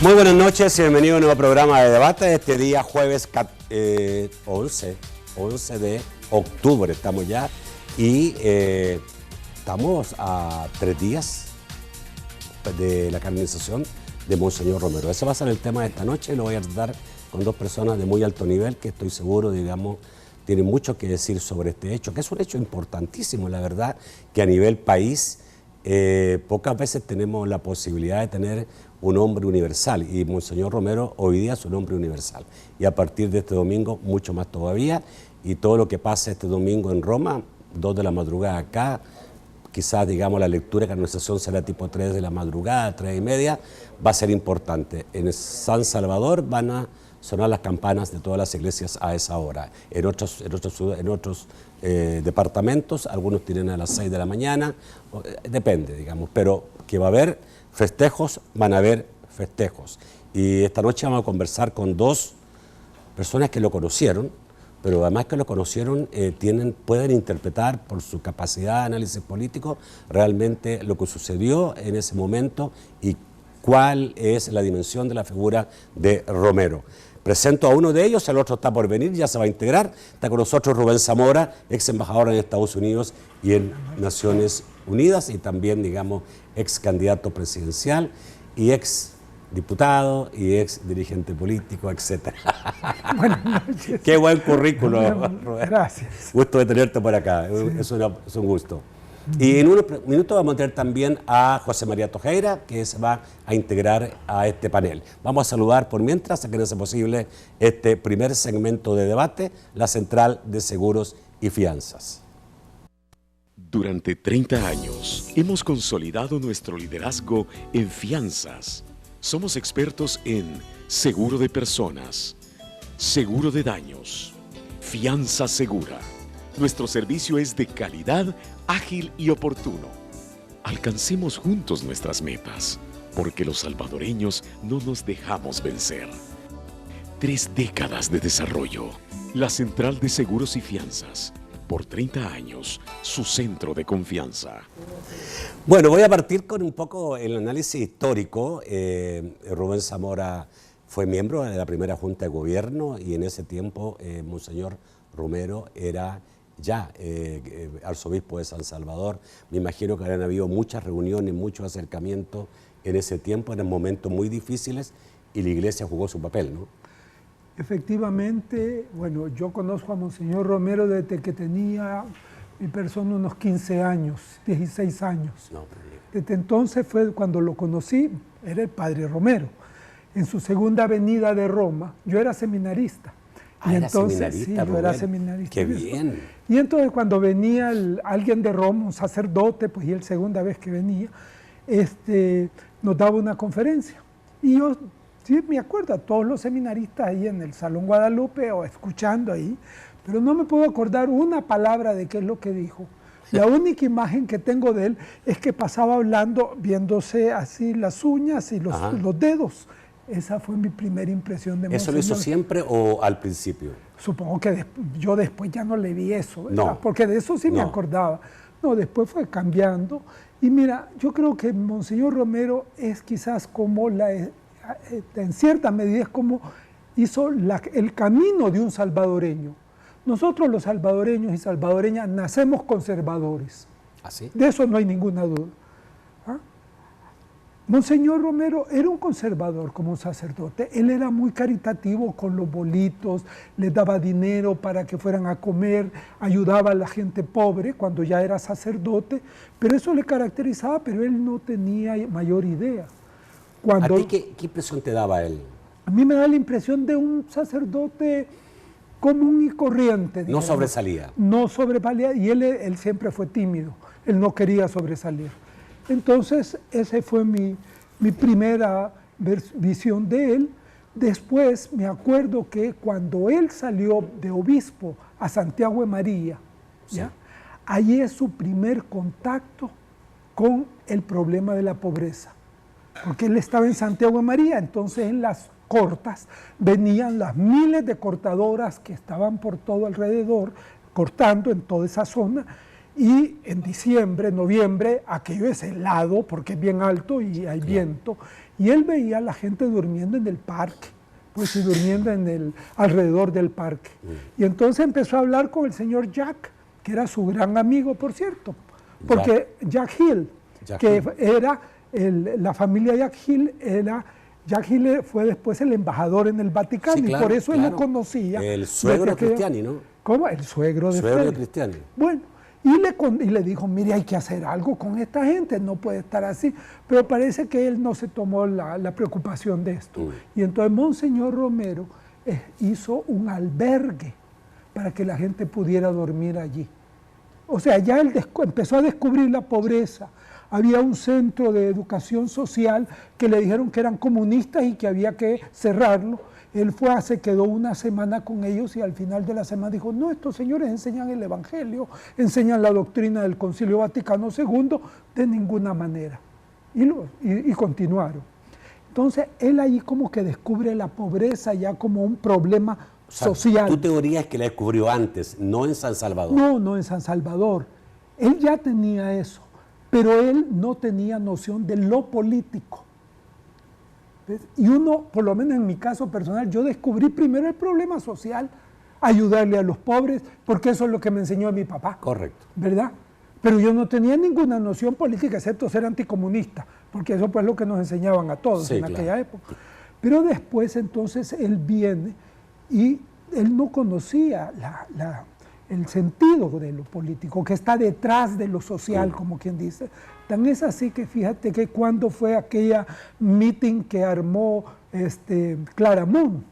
Muy buenas noches y bienvenido a un nuevo programa de debate. Este día jueves 11 de octubre estamos ya y estamos a 3 días de la canonización de Monseñor Romero. Ese va a ser el tema de esta noche y lo voy a tratar con dos personas de muy alto nivel que estoy seguro, digamos, tienen mucho que decir sobre este hecho, que es un hecho importantísimo, la verdad, que a nivel país pocas veces tenemos la posibilidad de tener un hombre universal, y Monseñor Romero hoy día es un hombre universal, y a partir de este domingo mucho más todavía, y todo lo que pasa este domingo en Roma, 2 de la madrugada acá, quizás digamos la lectura de canonización será tipo 3 de la madrugada, 3:30, va a ser importante. En San Salvador van a sonar las campanas de todas las iglesias a esa hora. En otros departamentos, algunos tienen a las 6 de la mañana, depende, digamos, pero que va a haber festejos, van a haber festejos. Y esta noche vamos a conversar con dos personas que lo conocieron, pero además que lo conocieron, pueden interpretar por su capacidad de análisis político realmente lo que sucedió en ese momento y cuál es la dimensión de la figura de Romero. Presento a uno de ellos, el otro está por venir, ya se va a integrar. Está con nosotros Rubén Zamora, ex embajador en Estados Unidos y en Naciones Unidas, y también, digamos, ex candidato presidencial y ex diputado y ex dirigente político, etc. Buenas noches. Qué buen currículum, Rubén. Gracias. Gusto de tenerte por acá, sí. Es un gusto. Y en unos minutos vamos a tener también a José María Tojeira, que se va a integrar a este panel. Vamos a saludar por mientras, a quienes es posible, este primer segmento de debate, la Central de Seguros y Fianzas. Durante 30 años hemos consolidado nuestro liderazgo en fianzas. Somos expertos en seguro de personas, seguro de daños, fianza segura. Nuestro servicio es de calidad, ágil y oportuno. Alcancemos juntos nuestras metas, porque los salvadoreños no nos dejamos vencer. 3 décadas de desarrollo. La Central de Seguros y Fianzas. Por 30 años, su centro de confianza. Bueno, voy a partir con un poco el análisis histórico. Rubén Zamora fue miembro de la primera Junta de Gobierno y en ese tiempo Monseñor Romero era ya arzobispo de San Salvador. Me imagino que habían habido muchas reuniones, muchos acercamientos en ese tiempo, eran momentos muy difíciles y la iglesia jugó su papel, ¿no? Efectivamente, bueno, yo conozco a Monseñor Romero desde que tenía mi persona unos 15 años, 16 años. No, desde entonces fue cuando lo conocí, era el padre Romero. En su segunda venida de Roma, yo era seminarista. Ah, y era entonces, seminarista, sí, yo era seminarista. Qué bien. Y entonces cuando venía alguien de Roma, un sacerdote, pues y la segunda vez que venía, nos daba una conferencia. Y yo sí me acuerdo a todos los seminaristas ahí en el Salón Guadalupe o escuchando ahí, pero no me puedo acordar una palabra de qué es lo que dijo. La única imagen que tengo de él es que pasaba hablando, viéndose así las uñas y los dedos. Esa fue mi primera impresión de Monseñor. ¿Eso lo hizo siempre o al principio? Supongo que yo después ya no le vi eso, no, porque de eso sí me acordaba. No, después fue cambiando. Y mira, yo creo que Monseñor Romero es quizás como en cierta medida es como hizo el camino de un salvadoreño. Nosotros los salvadoreños y salvadoreñas nacemos conservadores. ¿Ah, sí? De eso no hay ninguna duda. ¿Ah? Monseñor Romero era un conservador como un sacerdote. Él era muy caritativo con los bolitos, les daba dinero para que fueran a comer, ayudaba a la gente pobre cuando ya era sacerdote, pero eso le caracterizaba, pero él no tenía mayor idea. ¿A ti qué impresión te daba él? A mí me da la impresión de un sacerdote común y corriente. Digamos. No sobresalía. No sobresalía, y él siempre fue tímido, él no quería sobresalir. Entonces, esa fue mi primera visión de él. Después, me acuerdo que cuando él salió de obispo a Santiago de María, sí. Allí es su primer contacto con el problema de la pobreza. Porque él estaba en Santiago de María, entonces en las cortas venían las miles de cortadoras que estaban por todo alrededor, cortando en toda esa zona, Y en diciembre, noviembre, aquello es helado porque es bien alto y hay viento. Y él veía a la gente durmiendo en el parque, pues y durmiendo alrededor del parque. Y entonces empezó a hablar con el señor Jack, que era su gran amigo, por cierto. Porque Jack Hill, era la familia Jack Hill fue después el embajador en el Vaticano, y por eso él lo conocía. El suegro de Cristiani, ¿no? ¿Cómo? El suegro de Cristiani. Bueno, y le dijo, mire, hay que hacer algo con esta gente, no puede estar así. Pero parece que él no se tomó la preocupación de esto. Y entonces Monseñor Romero hizo un albergue para que la gente pudiera dormir allí. O sea, ya él empezó a descubrir la pobreza. Había un centro de educación social que le dijeron que eran comunistas y que había que cerrarlo. Él se quedó una semana con ellos y al final de la semana dijo, no, estos señores enseñan el Evangelio, enseñan la doctrina del Concilio Vaticano II, de ninguna manera. Y continuaron. Entonces, él ahí como que descubre la pobreza ya como un problema social. Tu teoría es que la descubrió antes, no en San Salvador. No en San Salvador. Él ya tenía eso, pero él no tenía noción de lo político. ¿Ves? Y uno, por lo menos en mi caso personal, yo descubrí primero el problema social, ayudarle a los pobres, porque eso es lo que me enseñó mi papá. Correcto. ¿Verdad? Pero yo no tenía ninguna noción política, excepto ser anticomunista, porque eso pues es lo que nos enseñaban a todos en aquella época. Pero después entonces él viene y él no conocía el sentido de lo político, que está detrás de lo social, como quien dice. Tan es así que fíjate que cuando fue aquella meeting que armó Claramunt,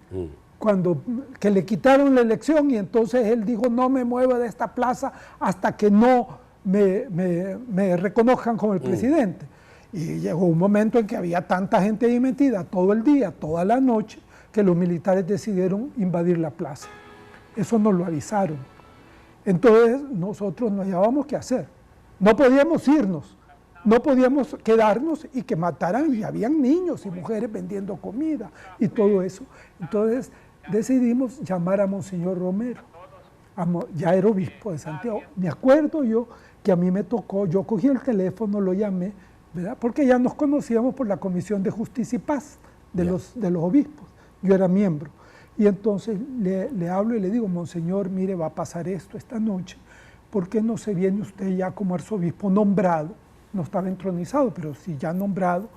que le quitaron la elección y entonces él dijo, no me muevo de esta plaza hasta que no me reconozcan como el presidente. Y llegó un momento en que había tanta gente ahí metida todo el día, toda la noche, que los militares decidieron invadir la plaza. Eso nos lo avisaron. Entonces nosotros no hallábamos qué hacer. No podíamos irnos, no podíamos quedarnos y que mataran, y habían niños y mujeres vendiendo comida y todo eso. Entonces decidimos llamar a Monseñor Romero, ya era obispo de Santiago. Me acuerdo yo que a mí me tocó, yo cogí el teléfono, lo llamé, ¿verdad? Porque ya nos conocíamos por la Comisión de Justicia y Paz de los obispos, yo era miembro. Y entonces le hablo y le digo, Monseñor, mire, va a pasar esto esta noche, ¿por qué no se viene usted ya como arzobispo nombrado? No estaba entronizado, pero sí ya nombrado,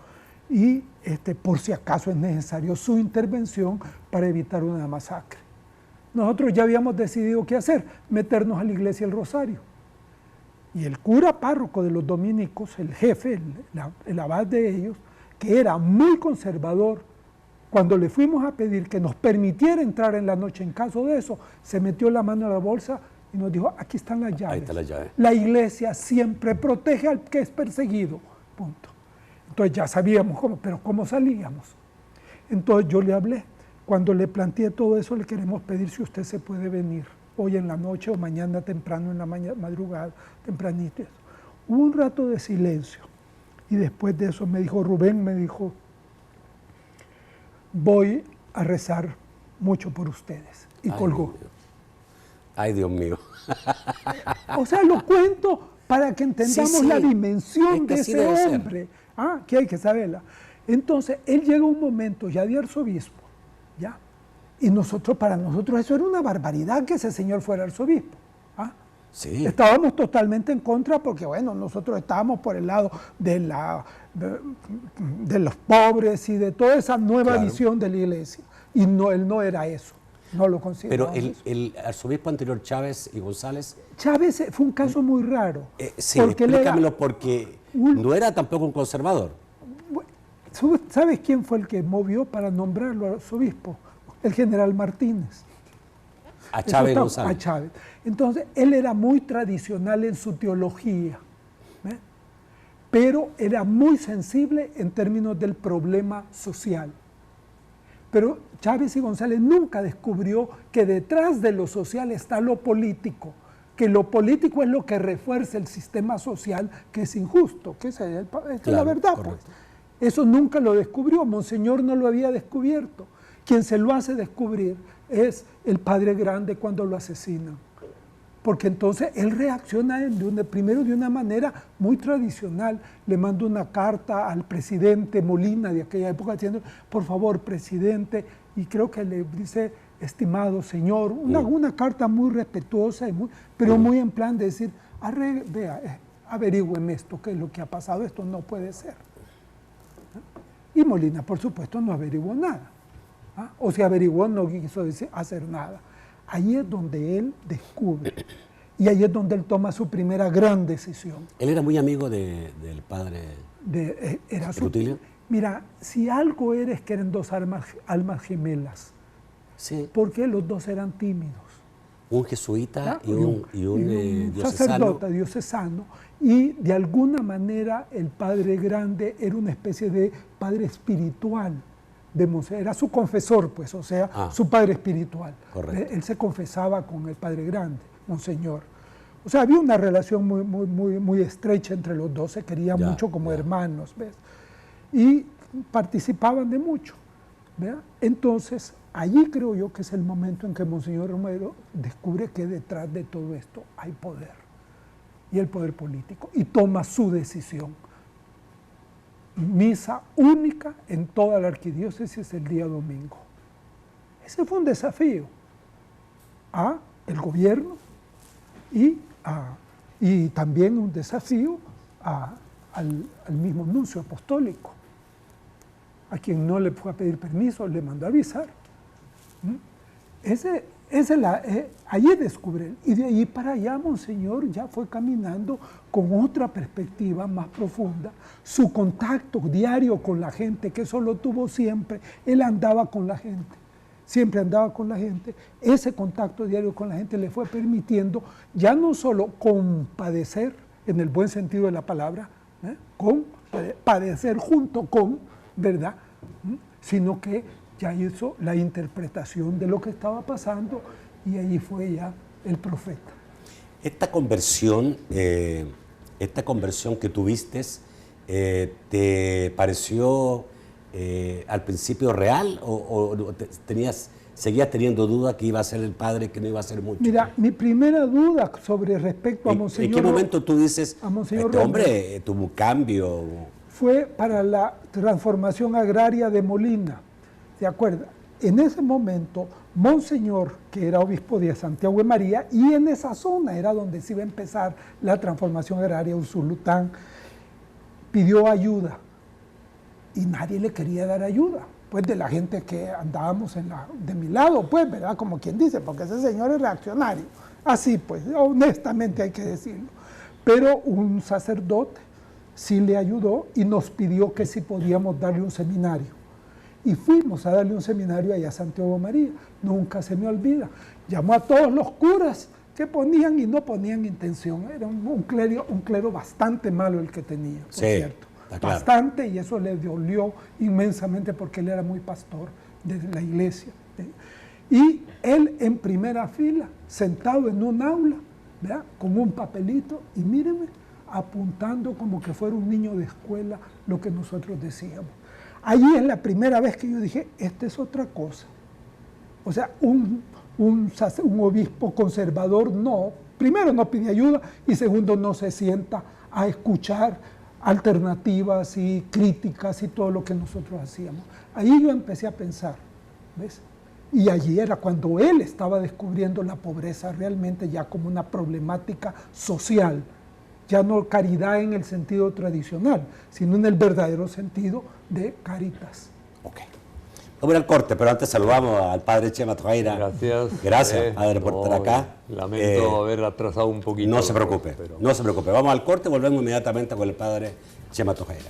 y por si acaso es necesario su intervención para evitar una masacre. Nosotros ya habíamos decidido qué hacer, meternos a la iglesia del Rosario. Y el cura párroco de los dominicos, el jefe, el abad de ellos, que era muy conservador, cuando le fuimos a pedir que nos permitiera entrar en la noche en caso de eso, se metió la mano en la bolsa y nos dijo, aquí están las llaves. Ahí está la llave. La iglesia siempre protege al que es perseguido, punto. Entonces ya sabíamos cómo, pero ¿cómo salíamos? Entonces yo le hablé. Cuando le planteé todo eso, le queremos pedir si usted se puede venir hoy en la noche o mañana temprano en la madrugada, tempranito. Hubo un rato de silencio y después de eso me dijo, Rubén, me dijo, voy a rezar mucho por ustedes. Y colgó. Ay, Dios mío. O sea, lo cuento para que entendamos la dimensión de ese hombre. Que hay que saberla. Entonces, él llega un momento ya de arzobispo, ¿ya? Y para nosotros eso era una barbaridad que ese señor fuera arzobispo. Sí. Estábamos totalmente en contra porque, bueno, nosotros estábamos por el lado de los pobres y de toda esa nueva visión de la iglesia. Y no, él no era eso, no lo consideraba. Pero el arzobispo anterior, Chávez y González... Chávez fue un caso muy raro. Sí, explícamelo porque no era tampoco un conservador. ¿Sabes quién fue el que movió para nombrarlo arzobispo? El general Martínez. A Chávez y González. A Chávez. Entonces, él era muy tradicional en su teología, pero era muy sensible en términos del problema social. Pero Chávez y González nunca descubrió que detrás de lo social está lo político, que lo político es lo que refuerza el sistema social que es injusto, que es la verdad. Pues. Eso nunca lo descubrió, Monseñor no lo había descubierto. Quien se lo hace descubrir es el Padre Grande cuando lo asesinan. porque entonces él reacciona primero de una manera muy tradicional. Le manda una carta al presidente Molina de aquella época diciendo, por favor, presidente, y creo que le dice, estimado señor, una carta muy respetuosa, pero muy en plan de decir, vea, averigüen esto, qué es lo que ha pasado, esto no puede ser. Y Molina, por supuesto, no averiguó nada. O si averiguó, no quiso hacer nada. Ahí es donde él descubre, y ahí es donde él toma su primera gran decisión. ¿Él era muy amigo del padre Rutilio? Mira, si algo es que eran dos almas gemelas, sí, porque los dos eran tímidos. Un jesuita y un sacerdote diocesano, y de alguna manera el padre grande era una especie de padre espiritual de Monseñor, era su confesor, pues, o sea, su padre espiritual. Correcto. Él se confesaba con el padre grande, Monseñor. O sea, había una relación muy estrecha entre los dos, se querían mucho como hermanos, ¿ves? Y participaban de mucho, ¿verdad? Entonces, allí creo yo que es el momento en que Monseñor Romero descubre que detrás de todo esto hay poder, y el poder político, y toma su decisión. Misa única en toda la arquidiócesis el día domingo. Ese fue un desafío a el gobierno y también un desafío al mismo nuncio apostólico, a quien no le fue a pedir permiso, le mandó a avisar. Allí descubre, y de ahí para allá Monseñor ya fue caminando con otra perspectiva más profunda, su contacto diario con la gente, que eso lo tuvo siempre, él andaba con la gente, siempre andaba con la gente, ese contacto diario con la gente le fue permitiendo ya no solo compadecer, en el buen sentido de la palabra, padecer junto con, ¿verdad?, sino que ya hizo la interpretación de lo que estaba pasando, y allí fue ya el profeta. Esta conversión que tuviste, ¿te pareció al principio real o seguías teniendo duda que iba a ser el padre, que no iba a ser mucho? Mira, mi primera duda sobre respecto a Monseñor... ¿En qué momento tú dices, este hombre tuvo un cambio? Fue para la transformación agraria de Molina. ¿Se acuerda? En ese momento, Monseñor, que era obispo de Santiago de María, y en esa zona era donde se iba a empezar la transformación agraria, Usulután, pidió ayuda. Y nadie le quería dar ayuda, pues de la gente que andábamos de mi lado, pues, ¿verdad? Como quien dice, porque ese señor es reaccionario. Así, pues, honestamente hay que decirlo. Pero un sacerdote sí le ayudó y nos pidió que si podíamos darle un seminario. Y fuimos a darle un seminario allá a Santiago de María. Nunca se me olvida. Llamó a todos los curas que ponían y no ponían intención. Era un clero bastante malo el que tenía, por cierto. Bastante, claro. Y eso le dolió inmensamente porque él era muy pastor de la iglesia. Y él en primera fila, sentado en un aula, ¿verdad?, con un papelito, y míreme, apuntando como que fuera un niño de escuela lo que nosotros decíamos. Allí es la primera vez que yo dije, esta es otra cosa. O sea, un obispo conservador no, primero no pide ayuda y segundo no se sienta a escuchar alternativas y críticas y todo lo que nosotros hacíamos. Ahí yo empecé a pensar, ¿ves? Y allí era cuando él estaba descubriendo la pobreza realmente ya como una problemática social, ya no caridad en el sentido tradicional, sino en el verdadero sentido de caritas. Ok. Vamos al corte, pero antes saludamos al padre Chema Tojeira. Gracias. Gracias, padre, por estar acá. Lamento haber atrasado un poquito. No se preocupe, no se preocupe. Vamos al corte y volvemos inmediatamente con el padre Chema Tojeira.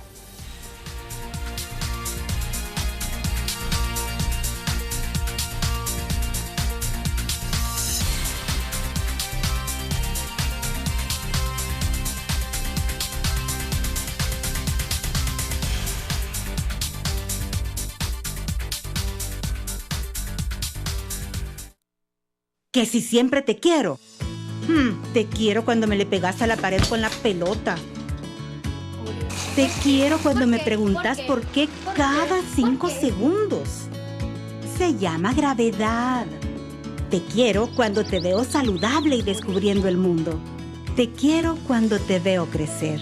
Que si siempre te quiero. Te quiero cuando me le pegas a la pared con la pelota. Te quiero cuando me preguntas por qué cada 5 segundos. Se llama gravedad. Te quiero cuando te veo saludable y descubriendo el mundo. Te quiero cuando te veo crecer.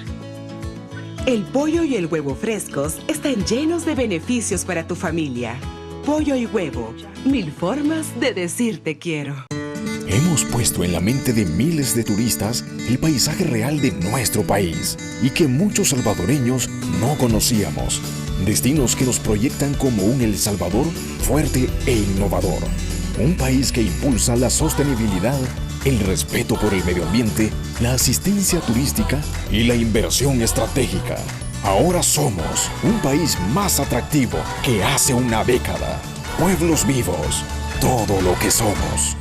El pollo y el huevo frescos están llenos de beneficios para tu familia. Pollo y huevo, 1000 formas de decir te quiero. Hemos puesto en la mente de miles de turistas el paisaje real de nuestro país y que muchos salvadoreños no conocíamos. Destinos que nos proyectan como un El Salvador fuerte e innovador. Un país que impulsa la sostenibilidad, el respeto por el medio ambiente, la asistencia turística y la inversión estratégica. Ahora somos un país más atractivo que hace una década. Pueblos vivos, todo lo que somos.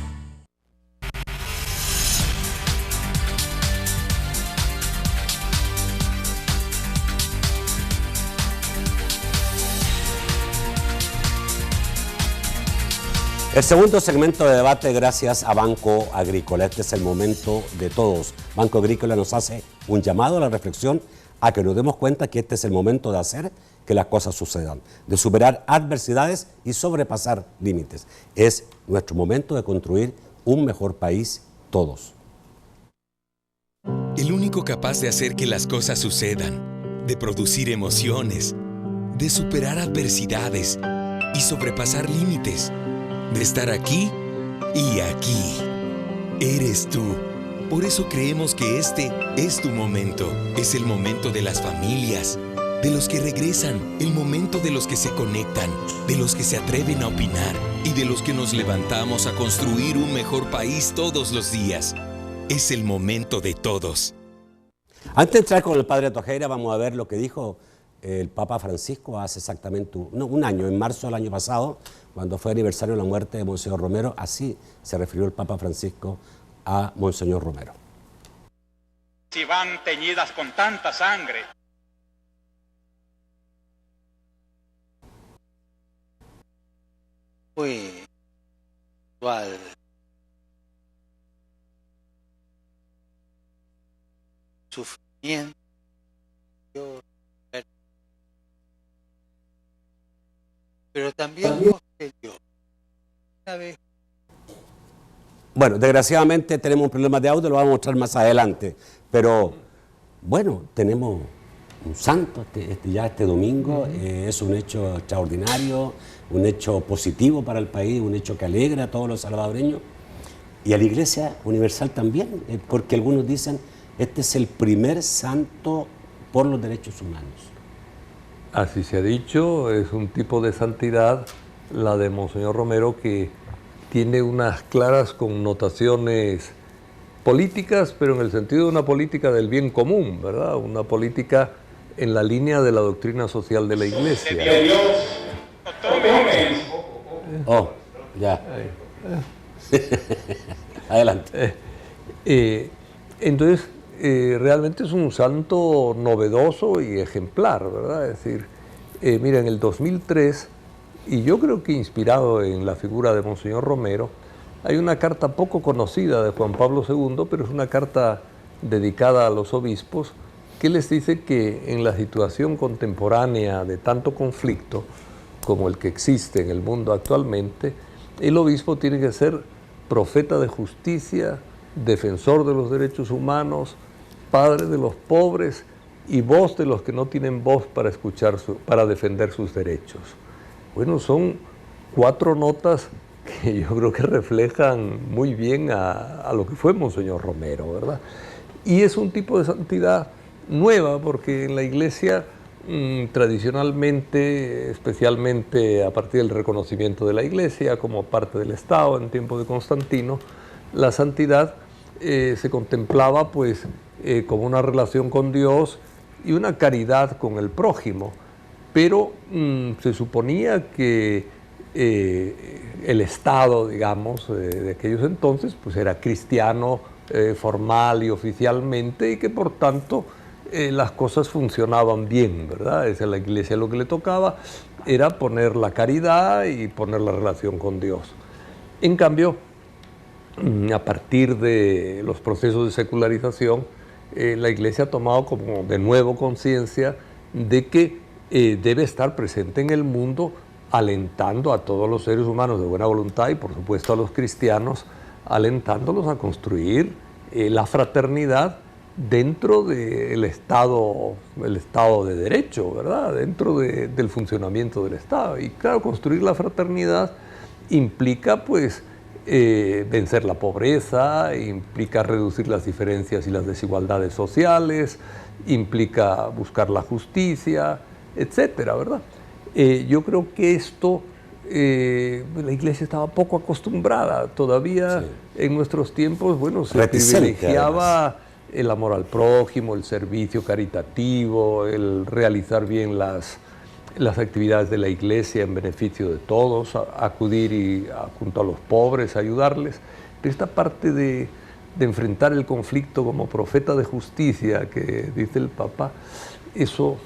El segundo segmento de debate gracias a Banco Agrícola. Este es el momento de todos. Banco Agrícola nos hace un llamado a la reflexión, a que nos demos cuenta que este es el momento de hacer que las cosas sucedan, de superar adversidades y sobrepasar límites. Es nuestro momento de construir un mejor país todos. El único capaz de hacer que las cosas sucedan, de producir emociones, de superar adversidades y sobrepasar límites, de estar aquí y aquí. Eres tú. Por eso creemos que este es tu momento. Es el momento de las familias, de los que regresan, el momento de los que se conectan, de los que se atreven a opinar y de los que nos levantamos a construir un mejor país todos los días. Es el momento de todos. Antes de entrar con el padre Tojeira, vamos a ver lo que dijo el Papa Francisco hace exactamente un año, en marzo del año pasado, cuando fue aniversario de la muerte de Monseñor Romero. Así se refirió el Papa Francisco a Monseñor Romero. Si van teñidas con tanta sangre. Fue igual. Sufrimiento. Pero también Dios te dio. Una vez. Bueno, desgraciadamente tenemos un problema de audio, lo vamos a mostrar más adelante. Pero, bueno, tenemos un santo ya este domingo. Es un hecho extraordinario, un hecho positivo para el país, un hecho que alegra a todos los salvadoreños. Y a la Iglesia Universal también, porque algunos dicen, este es el primer santo por los derechos humanos. Así se ha dicho, es un tipo de santidad, la de Monseñor Romero, que tiene unas claras connotaciones políticas, pero en el sentido de una política del bien común, ¿verdad? Una política en la línea de la doctrina social de la Iglesia. Oh, ya. Adelante. Entonces, realmente es un santo novedoso y ejemplar, ¿verdad? Es decir, mira, en el 2003, y yo creo que inspirado en la figura de Monseñor Romero, hay una carta poco conocida de Juan Pablo II, pero es una carta dedicada a los obispos, que les dice que en la situación contemporánea de tanto conflicto como el que existe en el mundo actualmente, el obispo tiene que ser profeta de justicia, defensor de los derechos humanos, padre de los pobres y voz de los que no tienen voz para defender sus derechos. Bueno, son 4 notas que yo creo que reflejan muy bien a lo que fue Monseñor Romero, ¿verdad? Y es un tipo de santidad nueva, porque en la Iglesia tradicionalmente, especialmente a partir del reconocimiento de la Iglesia como parte del Estado en tiempo de Constantino, la santidad se contemplaba pues como una relación con Dios y una caridad con el prójimo, pero se suponía que el Estado, digamos, de aquellos entonces, pues era cristiano formal y oficialmente, y que por tanto las cosas funcionaban bien, ¿verdad? Es a la Iglesia lo que le tocaba era poner la caridad y poner la relación con Dios. En cambio, a partir de los procesos de secularización, la Iglesia ha tomado como de nuevo conciencia de que debe estar presente en el mundo alentando a todos los seres humanos de buena voluntad y por supuesto a los cristianos, alentándolos a construir la fraternidad dentro del Estado de Derecho, ¿verdad? Dentro del funcionamiento del Estado. Y claro, construir la fraternidad implica pues vencer la pobreza, implica reducir las diferencias y las desigualdades sociales, implica buscar la justicia, etcétera, ¿verdad? Yo creo que esto, la Iglesia estaba poco acostumbrada. Todavía en nuestros tiempos, bueno, se privilegiaba el amor al prójimo, el servicio caritativo, el realizar bien las actividades de la Iglesia en beneficio de todos, acudir junto a los pobres, ayudarles. Pero esta parte de enfrentar el conflicto como profeta de justicia, que dice el Papa, eso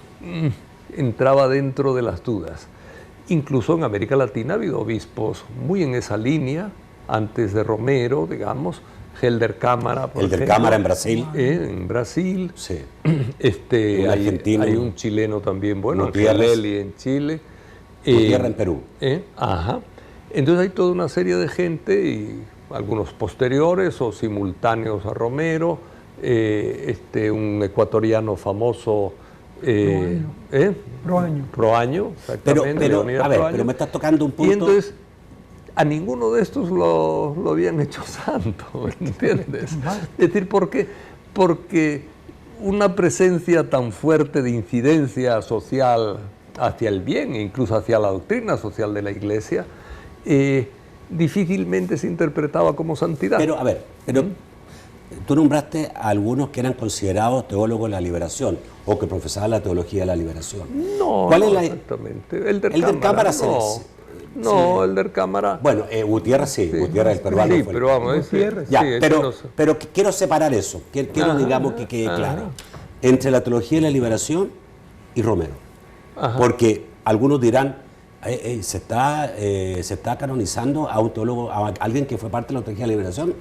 entraba dentro de las dudas. Incluso en América Latina ha habido obispos muy en esa línea, antes de Romero, digamos, Helder Cámara, por ejemplo. Cámara en Brasil. En Brasil. Sí. Hay un chileno también, bueno, Angelelli en Chile. Gutiérrez en Perú. Ajá. Entonces hay toda una serie de gente, y algunos posteriores o simultáneos a Romero, un ecuatoriano famoso, Proaño, exactamente. Pero me estás tocando un punto. Y entonces, a ninguno de estos lo habían hecho santo, ¿entiendes? Es decir, ¿por qué? Porque una presencia tan fuerte de incidencia social hacia el bien, incluso hacia la doctrina social de la Iglesia, difícilmente se interpretaba como santidad. Pero tú nombraste a algunos que eran considerados teólogos de la liberación o que profesaban la teología de la liberación. No, ¿Cuál es exactamente. Helder Cámara no, Helder Cámara. Bueno, Gutiérrez sí, Gutiérrez el peruano. Sí, pero vamos, pero quiero separar eso. Quiero digamos, que quede claro. Entre la teología de la liberación y Romero. Porque algunos dirán, se está canonizando a un teólogo, a alguien que fue parte de la teología de la liberación.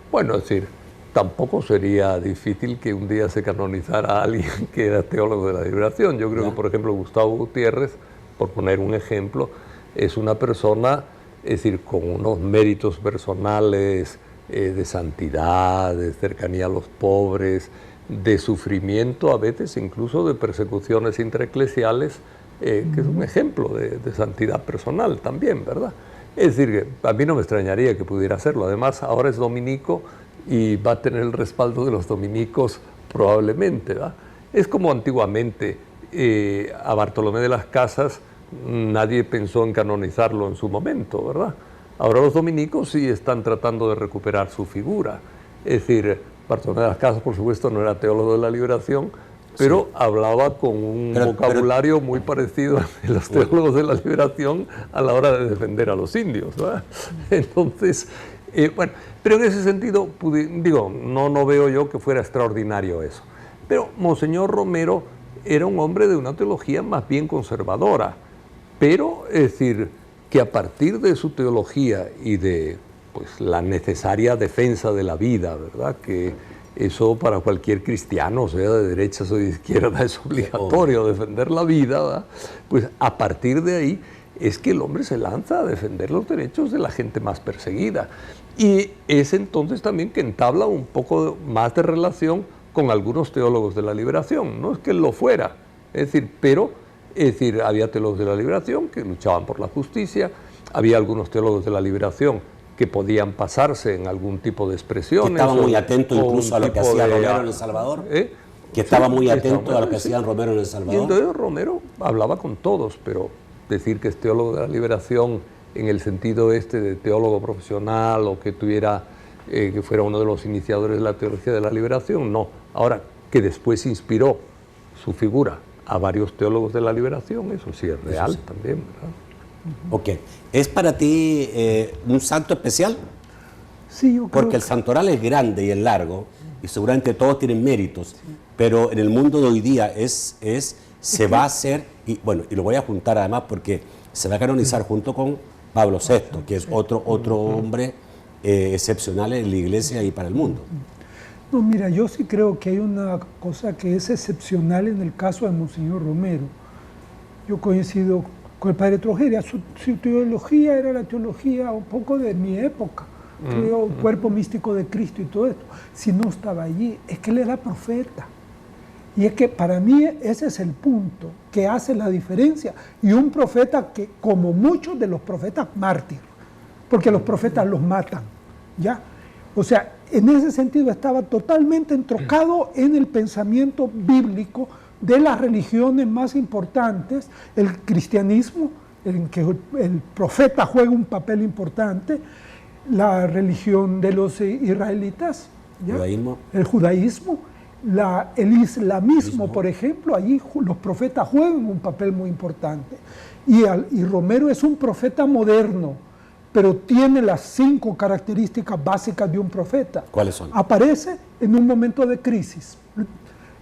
Bueno, es decir, tampoco sería difícil que un día se canonizara a alguien que era teólogo de la liberación. Yo creo que, por ejemplo, Gustavo Gutiérrez, por poner un ejemplo, es una persona, es decir, con unos méritos personales de santidad, de cercanía a los pobres, de sufrimiento, a veces incluso de persecuciones intraeclesiales, que es un ejemplo de santidad personal también, ¿verdad? Es decir, que a mí no me extrañaría que pudiera hacerlo. Además, ahora es dominico y va a tener el respaldo de los dominicos probablemente, ¿verdad? Es como antiguamente a Bartolomé de las Casas nadie pensó en canonizarlo en su momento, ¿verdad? Ahora los dominicos sí están tratando de recuperar su figura. Es decir, Bartolomé de las Casas, por supuesto, no era teólogo de la liberación, pero hablaba con un vocabulario muy parecido a los teólogos de la liberación a la hora de defender a los indios, ¿verdad? Entonces, bueno, pero en ese sentido, no veo yo que fuera extraordinario eso. Pero Monseñor Romero era un hombre de una teología más bien conservadora, pero es decir, que a partir de su teología y de pues, la necesaria defensa de la vida, ¿verdad? Que eso para cualquier cristiano, sea de derecha o de izquierda, es obligatorio defender la vida, ¿verdad? Pues a partir de ahí es que el hombre se lanza a defender los derechos de la gente más perseguida. Y es entonces también que entabla un poco más de relación con algunos teólogos de la liberación. No es que él lo fuera, es decir, había teólogos de la liberación que luchaban por la justicia, había algunos teólogos de la liberación que podían pasarse en algún tipo de expresiones. Que estaban muy atentos incluso a lo que hacía Romero en El Salvador. Que estaba muy atento a lo que hacía Romero en El Salvador. Y entonces Romero hablaba con todos, pero decir que es teólogo de la liberación en el sentido de teólogo profesional o que que fuera uno de los iniciadores de la teología de la liberación, no. Ahora, que después inspiró su figura a varios teólogos de la liberación, eso sí es real también, ¿verdad? Ok. ¿Es para ti un santo especial? Sí, yo creo. Porque el santoral es grande y es largo, y seguramente todos tienen méritos, pero en el mundo de hoy día se va a hacer, y bueno, y lo voy a juntar además porque se va a canonizar junto con Pablo VI, que es otro hombre excepcional en la Iglesia y para el mundo. No, mira, yo sí creo que hay una cosa que es excepcional en el caso de Monseñor Romero. Yo coincido con el padre Trogeria. Su teología era la teología un poco de mi época, creo, cuerpo místico de Cristo y todo esto. Si no estaba allí, es que él era profeta. Y es que para mí ese es el punto que hace la diferencia. Y un profeta que, como muchos de los profetas, mártir, porque los profetas los matan, ¿ya? O sea, en ese sentido estaba totalmente entrocado en el pensamiento bíblico de las religiones más importantes, el cristianismo, en que el profeta juega un papel importante, la religión de los israelitas, ¿ya? El judaísmo, el islamismo, por ejemplo, allí los profetas juegan un papel muy importante. Y Romero es un profeta moderno, pero tiene las 5 características básicas de un profeta. ¿Cuáles son? Aparece en un momento de crisis.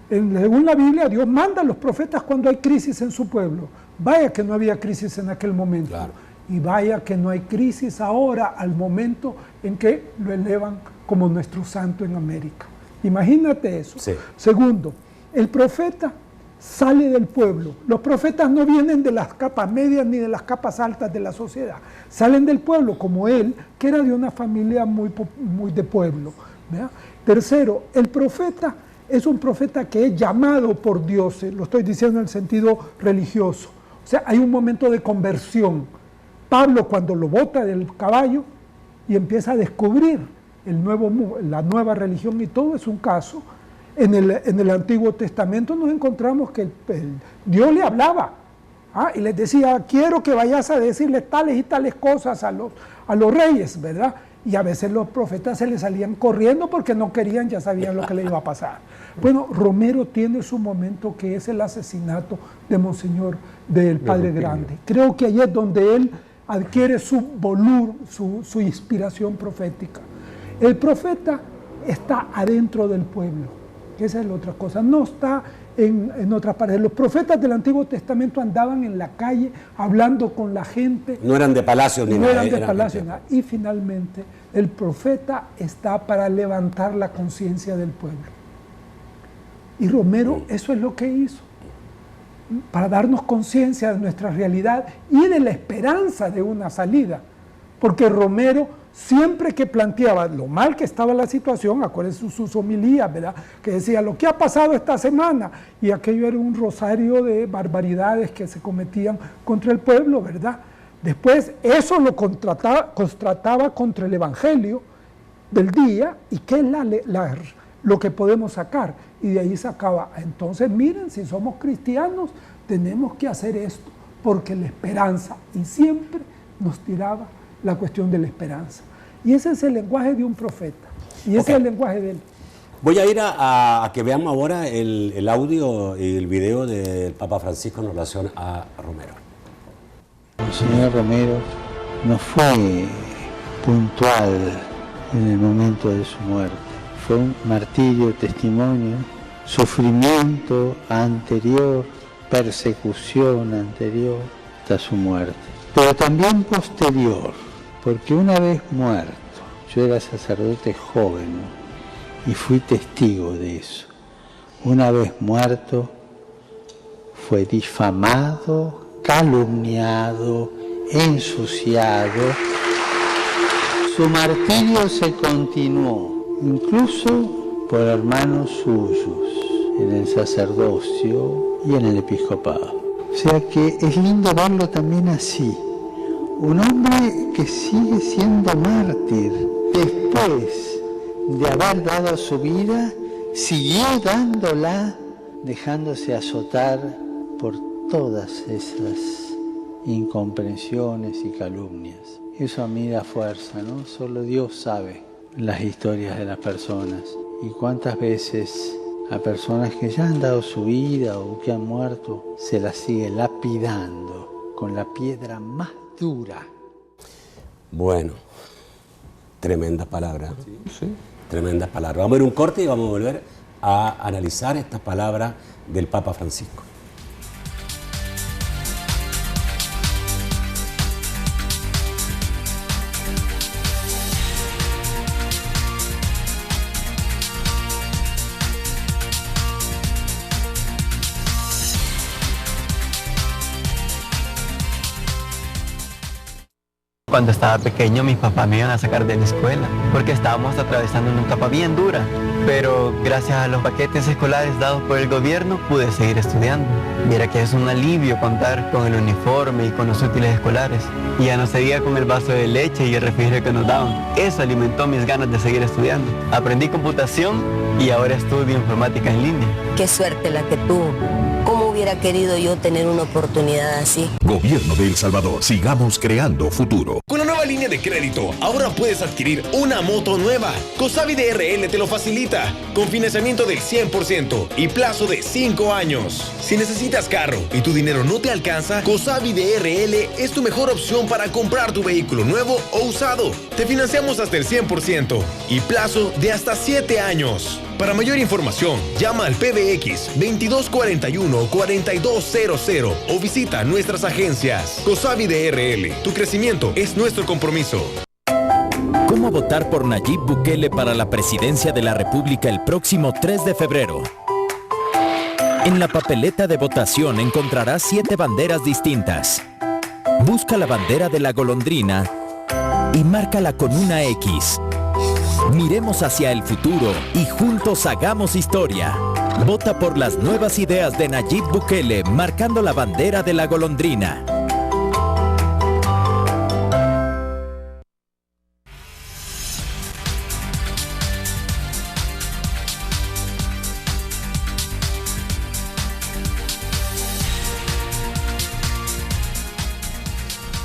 Según la Biblia, Dios manda a los profetas cuando hay crisis en su pueblo. Vaya que no había crisis en aquel momento. Claro. Y vaya que no hay crisis ahora, al momento en que lo elevan como nuestro santo en América. Imagínate eso. Sí. Segundo, el profeta sale del pueblo. Los profetas no vienen de las capas medias ni de las capas altas de la sociedad. Salen del pueblo, como él, que era de una familia muy de pueblo, ¿verdad? Tercero, el profeta es un profeta que es llamado por Dios, lo estoy diciendo en el sentido religioso. O sea, hay un momento de conversión. Pablo, cuando lo bota del caballo y empieza a descubrir la nueva religión, y todo es un caso. En el Antiguo Testamento nos encontramos que Dios le hablaba, y les decía, quiero que vayas a decirle tales y tales cosas a los reyes, ¿verdad? Y a veces los profetas se les salían corriendo porque no querían, ya sabían lo que le iba a pasar. Bueno, Romero tiene su momento, que es el asesinato de Monseñor del Padre Grande. Creo que ahí es donde él adquiere su su inspiración profética. El profeta está adentro del pueblo, esa es la otra cosa, no está en otras partes. Los profetas del Antiguo Testamento andaban en la calle hablando con la gente. No eran de palacio ni nada. No eran de palacio, nada. Y finalmente, el profeta está para levantar la conciencia del pueblo. Y Romero eso es lo que hizo, para darnos conciencia de nuestra realidad y de la esperanza de una salida. Porque Romero, siempre que planteaba lo mal que estaba la situación, acuérdense sus homilías, ¿verdad?, que decía lo que ha pasado esta semana, y aquello era un rosario de barbaridades que se cometían contra el pueblo, ¿verdad? Después eso lo contrastaba contra el evangelio del día, y qué es lo que podemos sacar, y de ahí sacaba, entonces miren, si somos cristianos tenemos que hacer esto, porque la esperanza, y siempre nos tiraba la cuestión de la esperanza. Y ese es el lenguaje de un profeta. Y ese es el lenguaje de él. Voy a ir a que veamos ahora el audio y el video del Papa Francisco en relación a Romero. El señor Romero no fue puntual en el momento de su muerte. Fue un martirio, testimonio, sufrimiento anterior, persecución anterior hasta su muerte. Pero también posterior, porque una vez muerto, yo era sacerdote joven y fui testigo de eso. Una vez muerto, fue difamado, calumniado, ensuciado. Su martirio se continuó, incluso por hermanos suyos, en el sacerdocio y en el episcopado. O sea que es lindo verlo también así. Un hombre que sigue siendo mártir, después de haber dado su vida, siguió dándola, dejándose azotar por todas esas incomprensiones y calumnias. Eso a mí da fuerza, ¿no? Solo Dios sabe las historias de las personas. Y cuántas veces a personas que ya han dado su vida o que han muerto, se las sigue lapidando con la piedra más dura. Bueno, tremendas palabras. Sí. Tremendas palabras. Vamos a ver un corte y vamos a volver a analizar estas palabras del Papa Francisco. Cuando estaba pequeño, mis papás me iban a sacar de la escuela porque estábamos atravesando una etapa bien dura. Pero gracias a los paquetes escolares dados por el gobierno, pude seguir estudiando. Mira que es un alivio contar con el uniforme y con los útiles escolares. Y ya no seguía con el vaso de leche y el refrigerio que nos daban. Eso alimentó mis ganas de seguir estudiando. Aprendí computación y ahora estudio informática en línea. Qué suerte la que tuvo. ¿Cómo hubiera querido yo tener una oportunidad así? Gobierno de El Salvador, sigamos creando futuro. Con la nueva línea de crédito, ahora puedes adquirir una moto nueva. Cosabi DRL te lo facilita, con financiamiento del 100% y plazo de 5 años. Si necesitas carro y tu dinero no te alcanza, Cosabi DRL es tu mejor opción para comprar tu vehículo nuevo o usado. Te financiamos hasta el 100% y plazo de hasta 7 años. Para mayor información, llama al PBX 2241-4200 o visita nuestras agencias. Cosabi DRL, tu crecimiento es nuestro compromiso. ¿Cómo votar por Nayib Bukele para la presidencia de la República el próximo 3 de febrero? En la papeleta de votación encontrarás 7 banderas distintas. Busca la bandera de la golondrina y márcala con una X. Miremos hacia el futuro y juntos hagamos historia. Vota por las nuevas ideas de Nayib Bukele marcando la bandera de la golondrina.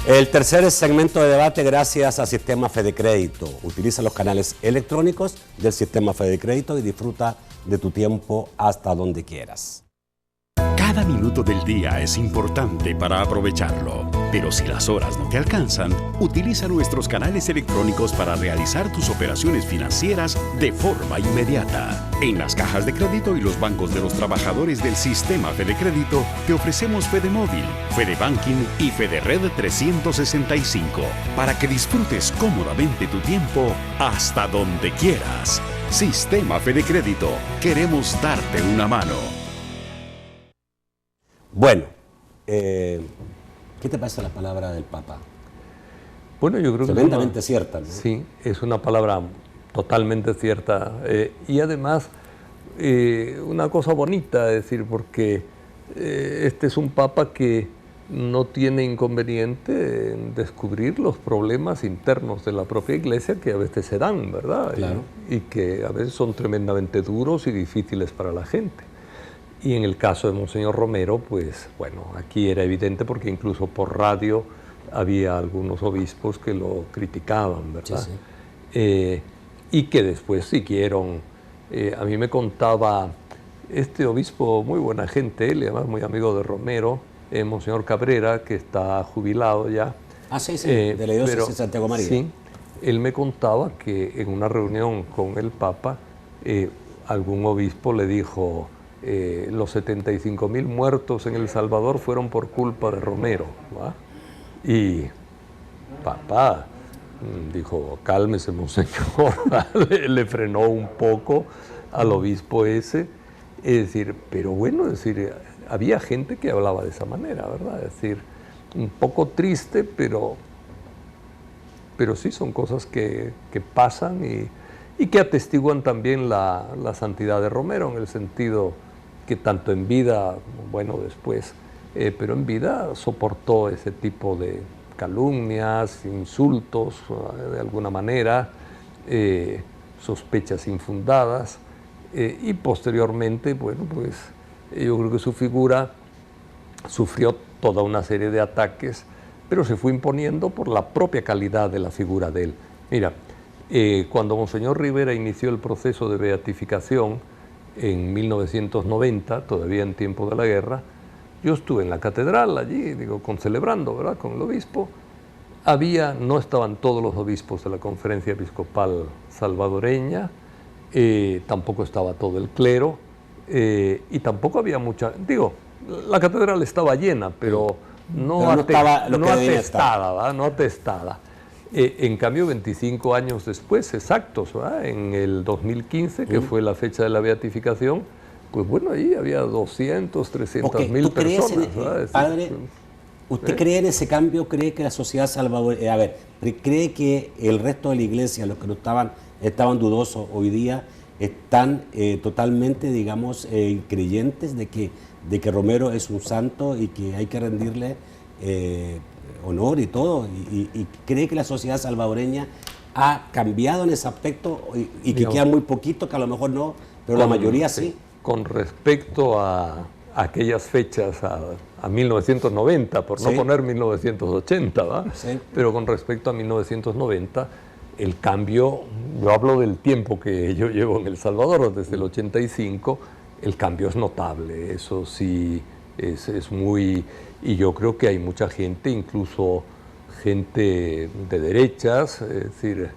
El tercer segmento de debate gracias a Sistema Fedecrédito. Utiliza los canales electrónicos del Sistema Fedecrédito y disfruta de tu tiempo hasta donde quieras. Cada minuto del día es importante para aprovecharlo, pero si las horas no te alcanzan, utiliza nuestros canales electrónicos para realizar tus operaciones financieras de forma inmediata. En las cajas de crédito y los bancos de los trabajadores del Sistema Fedecrédito te ofrecemos Fedemóvil, Fedebanking y Federed 365 para que disfrutes cómodamente tu tiempo hasta donde quieras. Sistema Fedecrédito, queremos darte una mano. Bueno, ¿qué te parece la palabra del Papa? Bueno, yo creo que tremendamente cierta, ¿no? Sí, es una palabra totalmente cierta y además una cosa bonita, es decir, porque este es un Papa que no tiene inconveniente en descubrir los problemas internos de la propia Iglesia que a veces se dan, ¿verdad? Claro. Y que a veces son tremendamente duros y difíciles para la gente. Y en el caso de Monseñor Romero, pues bueno, aquí era evidente porque incluso por radio había algunos obispos que lo criticaban, ¿verdad? Sí. Y que después siguieron. A mí me contaba este obispo, muy buena gente, él, además muy amigo de Romero, Monseñor Cabrera, que está jubilado ya. Ah, sí, sí, de la diócesis de Santiago María. Sí, él me contaba que en una reunión con el Papa, algún obispo le dijo... los 75,000 muertos en El Salvador fueron por culpa de Romero, ¿va? Y papá dijo, cálmese, monseñor, le frenó un poco al obispo ese, es decir, pero bueno, es decir, había gente que hablaba de esa manera, ¿verdad? Es decir, un poco triste, pero sí son cosas que pasan y que atestiguan también la santidad de Romero, en el sentido que tanto en vida, bueno, después, pero en vida soportó ese tipo de calumnias, insultos, de alguna manera, sospechas infundadas, y posteriormente, bueno, pues yo creo que su figura sufrió toda una serie de ataques, pero se fue imponiendo por la propia calidad de la figura de él. Mira, cuando Monseñor Rivera inició el proceso de beatificación, en 1990, todavía en tiempo de la guerra, yo estuve en la catedral allí, celebrando, ¿verdad?, con el obispo. No estaban todos los obispos de la Conferencia Episcopal Salvadoreña, tampoco estaba todo el clero, y tampoco había mucha... la catedral estaba llena, pero no atestada, ¿verdad?, no atestada. En cambio, 25 años después, exactos, ¿verdad?, en el 2015, que fue la fecha de la beatificación, pues bueno, ahí había 200, 300 mil personas. Padre, ¿Usted cree en ese cambio? ¿Cree que la sociedad salvadoreña, cree que el resto de la iglesia, los que no estaban dudosos hoy día, están totalmente, digamos, creyentes de que Romero es un santo y que hay que rendirle honor y todo? ¿Y cree que la sociedad salvadoreña ha cambiado en ese aspecto y que queda muy poquito, que a lo mejor no, pero la mayoría sí? Con respecto a aquellas fechas, a 1990, por no poner 1980, ¿va? Sí. Pero con respecto a 1990, el cambio, yo hablo del tiempo que yo llevo en El Salvador, desde el 85, el cambio es notable, eso sí es muy... Y yo creo que hay mucha gente, incluso gente de derechas, es decir,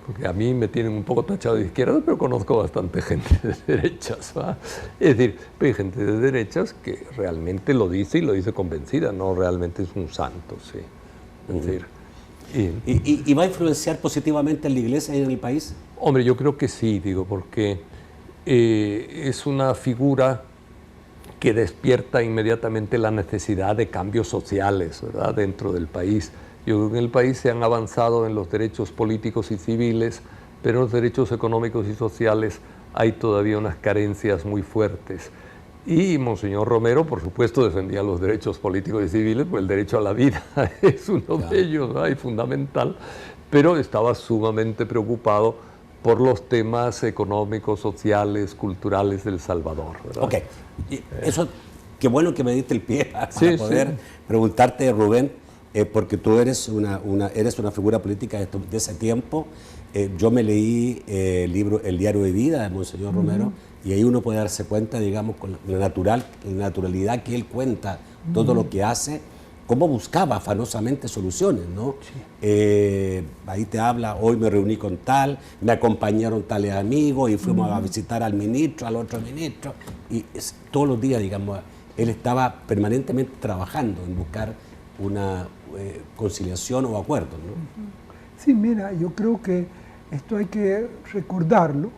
porque a mí me tienen un poco tachado de izquierda, pero conozco bastante gente de derechas, ¿va? Es decir, hay gente de derechas que realmente lo dice y lo dice convencida, no realmente es un santo, sí. Es decir, ¿Y va a influenciar positivamente en la iglesia y en el país? Hombre, yo creo que sí, digo, porque es una figura que despierta inmediatamente la necesidad de cambios sociales, ¿verdad?, dentro del país. Yo creo que en el país se han avanzado en los derechos políticos y civiles, pero en los derechos económicos y sociales hay todavía unas carencias muy fuertes. Y Monseñor Romero, por supuesto, defendía los derechos políticos y civiles, pues el derecho a la vida es uno de ellos, ¿no?, y fundamental, pero estaba sumamente preocupado por los temas económicos, sociales, culturales del Salvador, ¿verdad? Ok, y eso, qué bueno que me diste el pie para poder preguntarte, Rubén, porque tú eres una figura política de ese tiempo. Yo me leí el diario de vida de Monseñor Romero, y ahí uno puede darse cuenta, digamos, con la naturalidad que él cuenta todo lo que hace, cómo buscaba afanosamente soluciones, ¿no? Sí. Ahí te habla, hoy me reuní con tal, me acompañaron tales amigos y fuimos a visitar al ministro, al otro ministro, y todos los días, digamos, él estaba permanentemente trabajando en buscar una conciliación o acuerdo, ¿no? Sí, mira, yo creo que esto hay que recordarlo.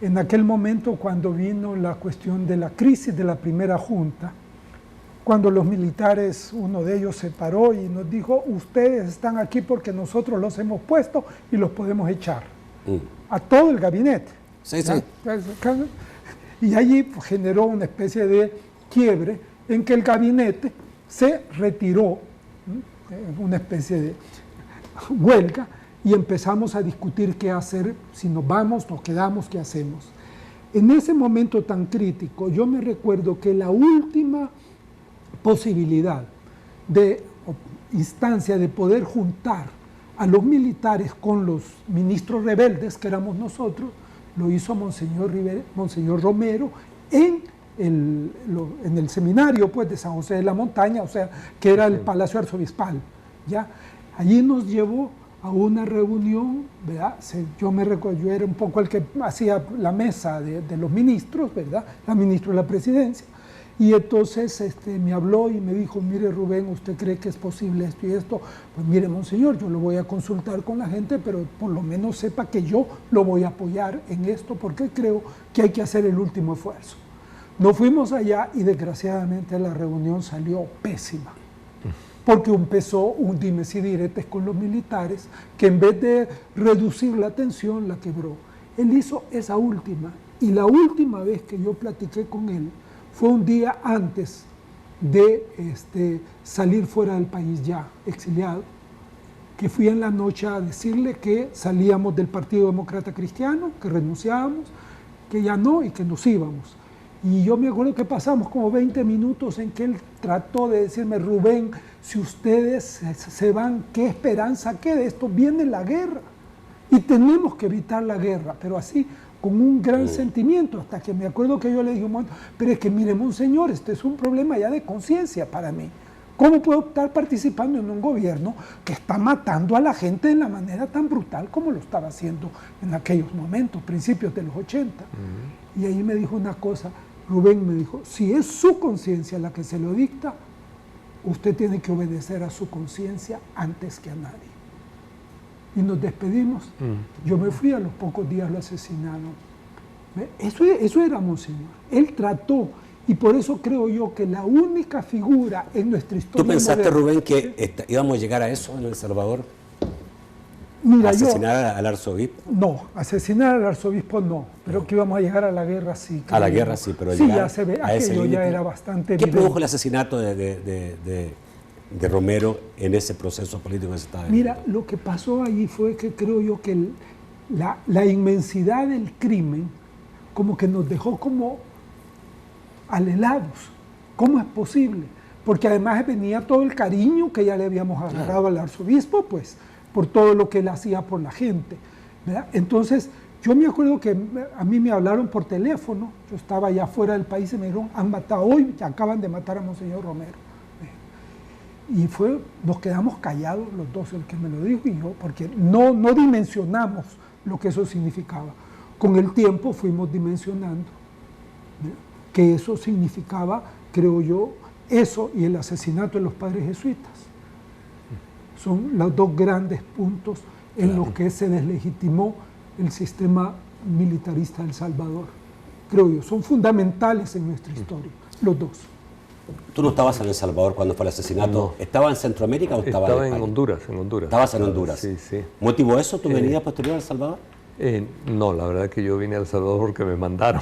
En aquel momento, cuando vino la cuestión de la crisis de la primera junta, cuando los militares, uno de ellos se paró y nos dijo, ustedes están aquí porque nosotros los hemos puesto y los podemos echar. A todo el gabinete. Sí, sí. Y allí generó una especie de quiebre en que el gabinete se retiró, una especie de huelga, y empezamos a discutir qué hacer, si nos vamos, nos quedamos, qué hacemos. En ese momento tan crítico, yo me recuerdo que la última posibilidad de instancia de poder juntar a los militares con los ministros rebeldes, que éramos nosotros, lo hizo Monseñor Romero en el seminario, pues, de San José de la Montaña, o sea, que era el Palacio Arzobispal, ¿ya? Allí nos llevó a una reunión, ¿verdad? Yo me recuerdo, yo era un poco el que hacía la mesa de los ministros, ¿verdad? La ministra de la presidencia. Y entonces me habló y me dijo, mire Rubén, ¿usted cree que es posible esto y esto? Pues mire, Monseñor, yo lo voy a consultar con la gente, pero por lo menos sepa que yo lo voy a apoyar en esto, porque creo que hay que hacer el último esfuerzo. Nos fuimos allá y desgraciadamente la reunión salió pésima, porque empezó un dimes y diretes con los militares, que en vez de reducir la tensión, la quebró. Él hizo esa última, y la última vez que yo platiqué con él fue un día antes de salir fuera del país ya, exiliado, que fui en la noche a decirle que salíamos del Partido Demócrata Cristiano, que renunciábamos, que ya no y que nos íbamos. Y yo me acuerdo que pasamos como 20 minutos en que él trató de decirme, Rubén, si ustedes se van, ¿qué esperanza queda? Esto viene la guerra y tenemos que evitar la guerra, pero así, con un gran sentimiento, hasta que me acuerdo que yo le dije un momento, pero es que mire, Monseñor, este es un problema ya de conciencia para mí. ¿Cómo puedo estar participando en un gobierno que está matando a la gente de la manera tan brutal como lo estaba haciendo en aquellos momentos, principios de los 80? Y ahí me dijo una cosa, Rubén me dijo, si es su conciencia la que se lo dicta, usted tiene que obedecer a su conciencia antes que a nadie. Y nos despedimos. Yo me fui, a los pocos días lo asesinaron. Eso era Monseñor. Él trató Y por eso creo yo que la única figura en nuestra historia ¿Tú pensaste, moderna, Rubén, que íbamos a llegar a eso en El Salvador? Mira, ¿Asesinar al arzobispo? No, asesinar al arzobispo no, pero que íbamos a llegar a la guerra sí. A la guerra sí, pero sí, llegar ya se ve, a ese aquello límite. ya era bastante ¿Qué evidente. produjo el asesinato de Romero en ese proceso político que se estaba viviendo? Mira, lo que pasó allí fue que creo yo que la inmensidad del crimen como que nos dejó como alelados. ¿Cómo es posible? Porque además venía todo el cariño que ya le habíamos agarrado al arzobispo, pues, por todo lo que él hacía por la gente, ¿verdad? Entonces, yo me acuerdo que a mí me hablaron por teléfono, yo estaba allá fuera del país y me dijeron, han matado hoy, acaban de matar a Monseñor Romero. Y nos quedamos callados los dos, el que me lo dijo y yo, porque no dimensionamos lo que eso significaba. Con el tiempo fuimos dimensionando, ¿verdad? Que eso significaba, creo yo, eso y el asesinato de los padres jesuitas. Son los dos grandes puntos en los que se deslegitimó el sistema militarista de El Salvador. Creo yo, son fundamentales en nuestra historia, los dos. ¿Tú no estabas en El Salvador cuando fue el asesinato? No. ¿Estaba en Centroamérica o estaba en Honduras? En Honduras. ¿Estabas en Honduras? Sí, sí. ¿Motivó eso tu venida posterior a El Salvador? No, la verdad que yo vine a El Salvador porque me mandaron.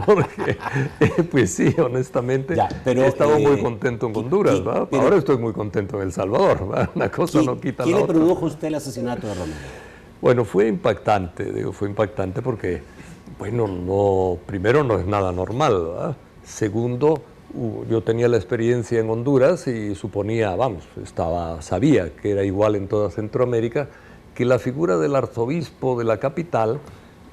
Porque, pues sí, honestamente, estaba muy contento en Honduras, ¿verdad? Ahora estoy muy contento en El Salvador, ¿verdad? Una cosa no quita la otra. ¿Quién le produjo a usted el asesinato de Romero? Bueno, fue impactante, fue impactante porque, bueno, primero no es nada normal, ¿verdad? Segundo, yo tenía la experiencia en Honduras y suponía, sabía que era igual en toda Centroamérica, que la figura del arzobispo de la capital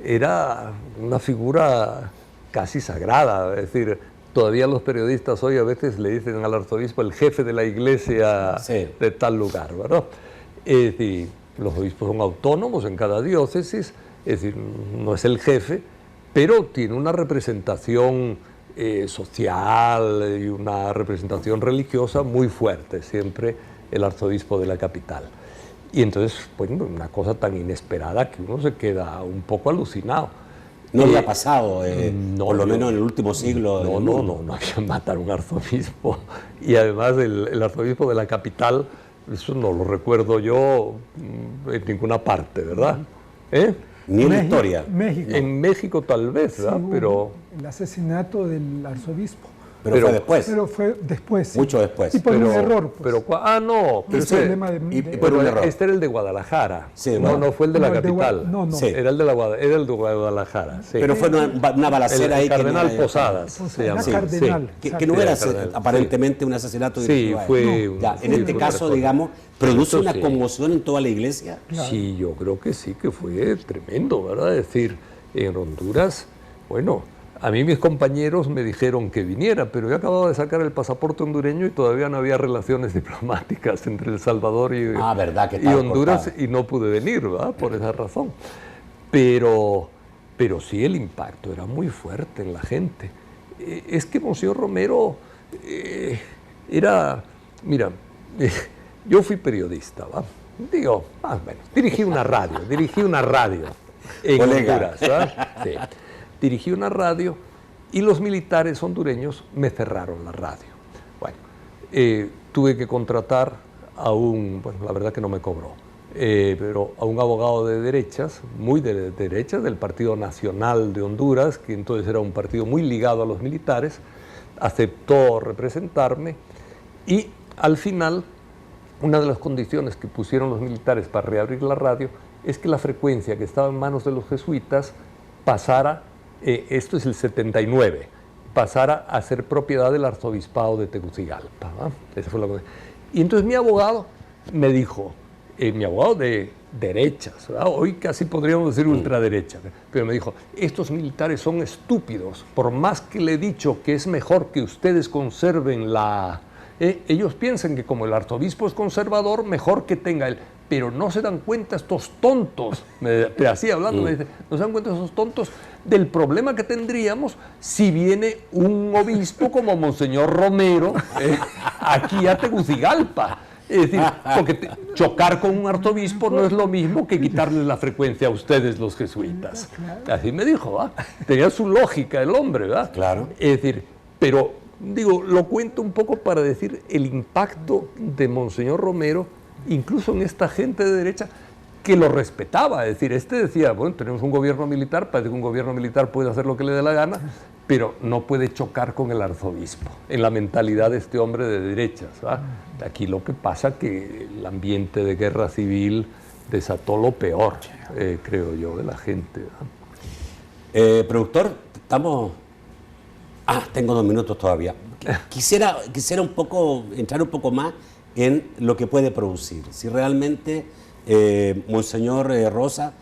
era una figura casi sagrada, es decir, todavía los periodistas hoy a veces le dicen al arzobispo el jefe de la iglesia de tal lugar, ¿verdad? Es decir, los obispos son autónomos en cada diócesis, es decir, no es el jefe, pero tiene una representación social y una representación religiosa muy fuerte, siempre el arzobispo de la capital. Y entonces, bueno, una cosa tan inesperada que uno se queda un poco alucinado. ¿No le ha pasado, por lo menos en el último siglo? No había matar a un arzobispo. Y además el arzobispo de la capital, eso no lo recuerdo yo en ninguna parte, ¿verdad? Ni en la historia. México. En México tal vez, ¿verdad? Sí, pero el asesinato del arzobispo. Pero fue después. Pero fue después. Sí. Mucho después. Y por un error. Pues. No. Pero por un error. Este era el de Guadalajara. Sí, no fue el de la capital. Sí. Era el de Guadalajara. Sí. Pero fue una balacera ahí. El Cardenal Posadas se llama. Cardenal. Que no era aparentemente un asesinato dirigido a él. Fue. En este caso, digamos, produce una conmoción en toda la iglesia. Claro. Sí, yo creo que sí, que fue tremendo, ¿verdad? Es decir, en Honduras, bueno, a mí mis compañeros me dijeron que viniera, pero yo acababa de sacar el pasaporte hondureño y todavía no había relaciones diplomáticas entre El Salvador y Honduras cortado. Y no pude venir, ¿verdad? Por esa razón. Pero sí el impacto era muy fuerte en la gente. Es que Monseñor Romero era, mira, yo fui periodista, ¿va? Digo, más o menos, dirigí una radio en Honduras, ¿verdad? Sí. Dirigí una radio y los militares hondureños me cerraron la radio. Bueno, tuve que contratar a la verdad que no me cobró, pero a un abogado de derechas, muy de derechas, del Partido Nacional de Honduras, que entonces era un partido muy ligado a los militares, aceptó representarme y al final una de las condiciones que pusieron los militares para reabrir la radio es que la frecuencia que estaba en manos de los jesuitas pasara, esto es el 79, pasara a ser propiedad del arzobispado de Tegucigalpa. Esa fue la cosa. Y entonces mi abogado me dijo, mi abogado de derechas, ¿verdad? Hoy casi podríamos decir ultraderecha, pero me dijo, estos militares son estúpidos, por más que le he dicho que es mejor que ustedes conserven la... ellos piensan que como el arzobispo es conservador, mejor que tenga él. Pero no se dan cuenta estos tontos, pero así hablando, me dice, no se dan cuenta estos tontos del problema que tendríamos si viene un obispo como Monseñor Romero aquí a Tegucigalpa. Es decir, porque chocar con un arzobispo no es lo mismo que quitarles la frecuencia a ustedes los jesuitas. Así me dijo, ¿verdad? Tenía su lógica el hombre, ¿verdad? Claro. Es decir, Pero, digo, lo cuento un poco para decir el impacto de Monseñor Romero, incluso en esta gente de derecha, que lo respetaba. Es decir, decía, bueno, tenemos un gobierno militar, parece que un gobierno militar puede hacer lo que le dé la gana, pero no puede chocar con el arzobispo, en la mentalidad de este hombre de derechas, ¿va? Aquí lo que pasa que el ambiente de guerra civil desató lo peor, creo yo, de la gente, ¿va? Productor, estamos... tengo 2 minutos todavía. Quisiera entrar un poco más en lo que puede producir. Si realmente Monseñor Rosa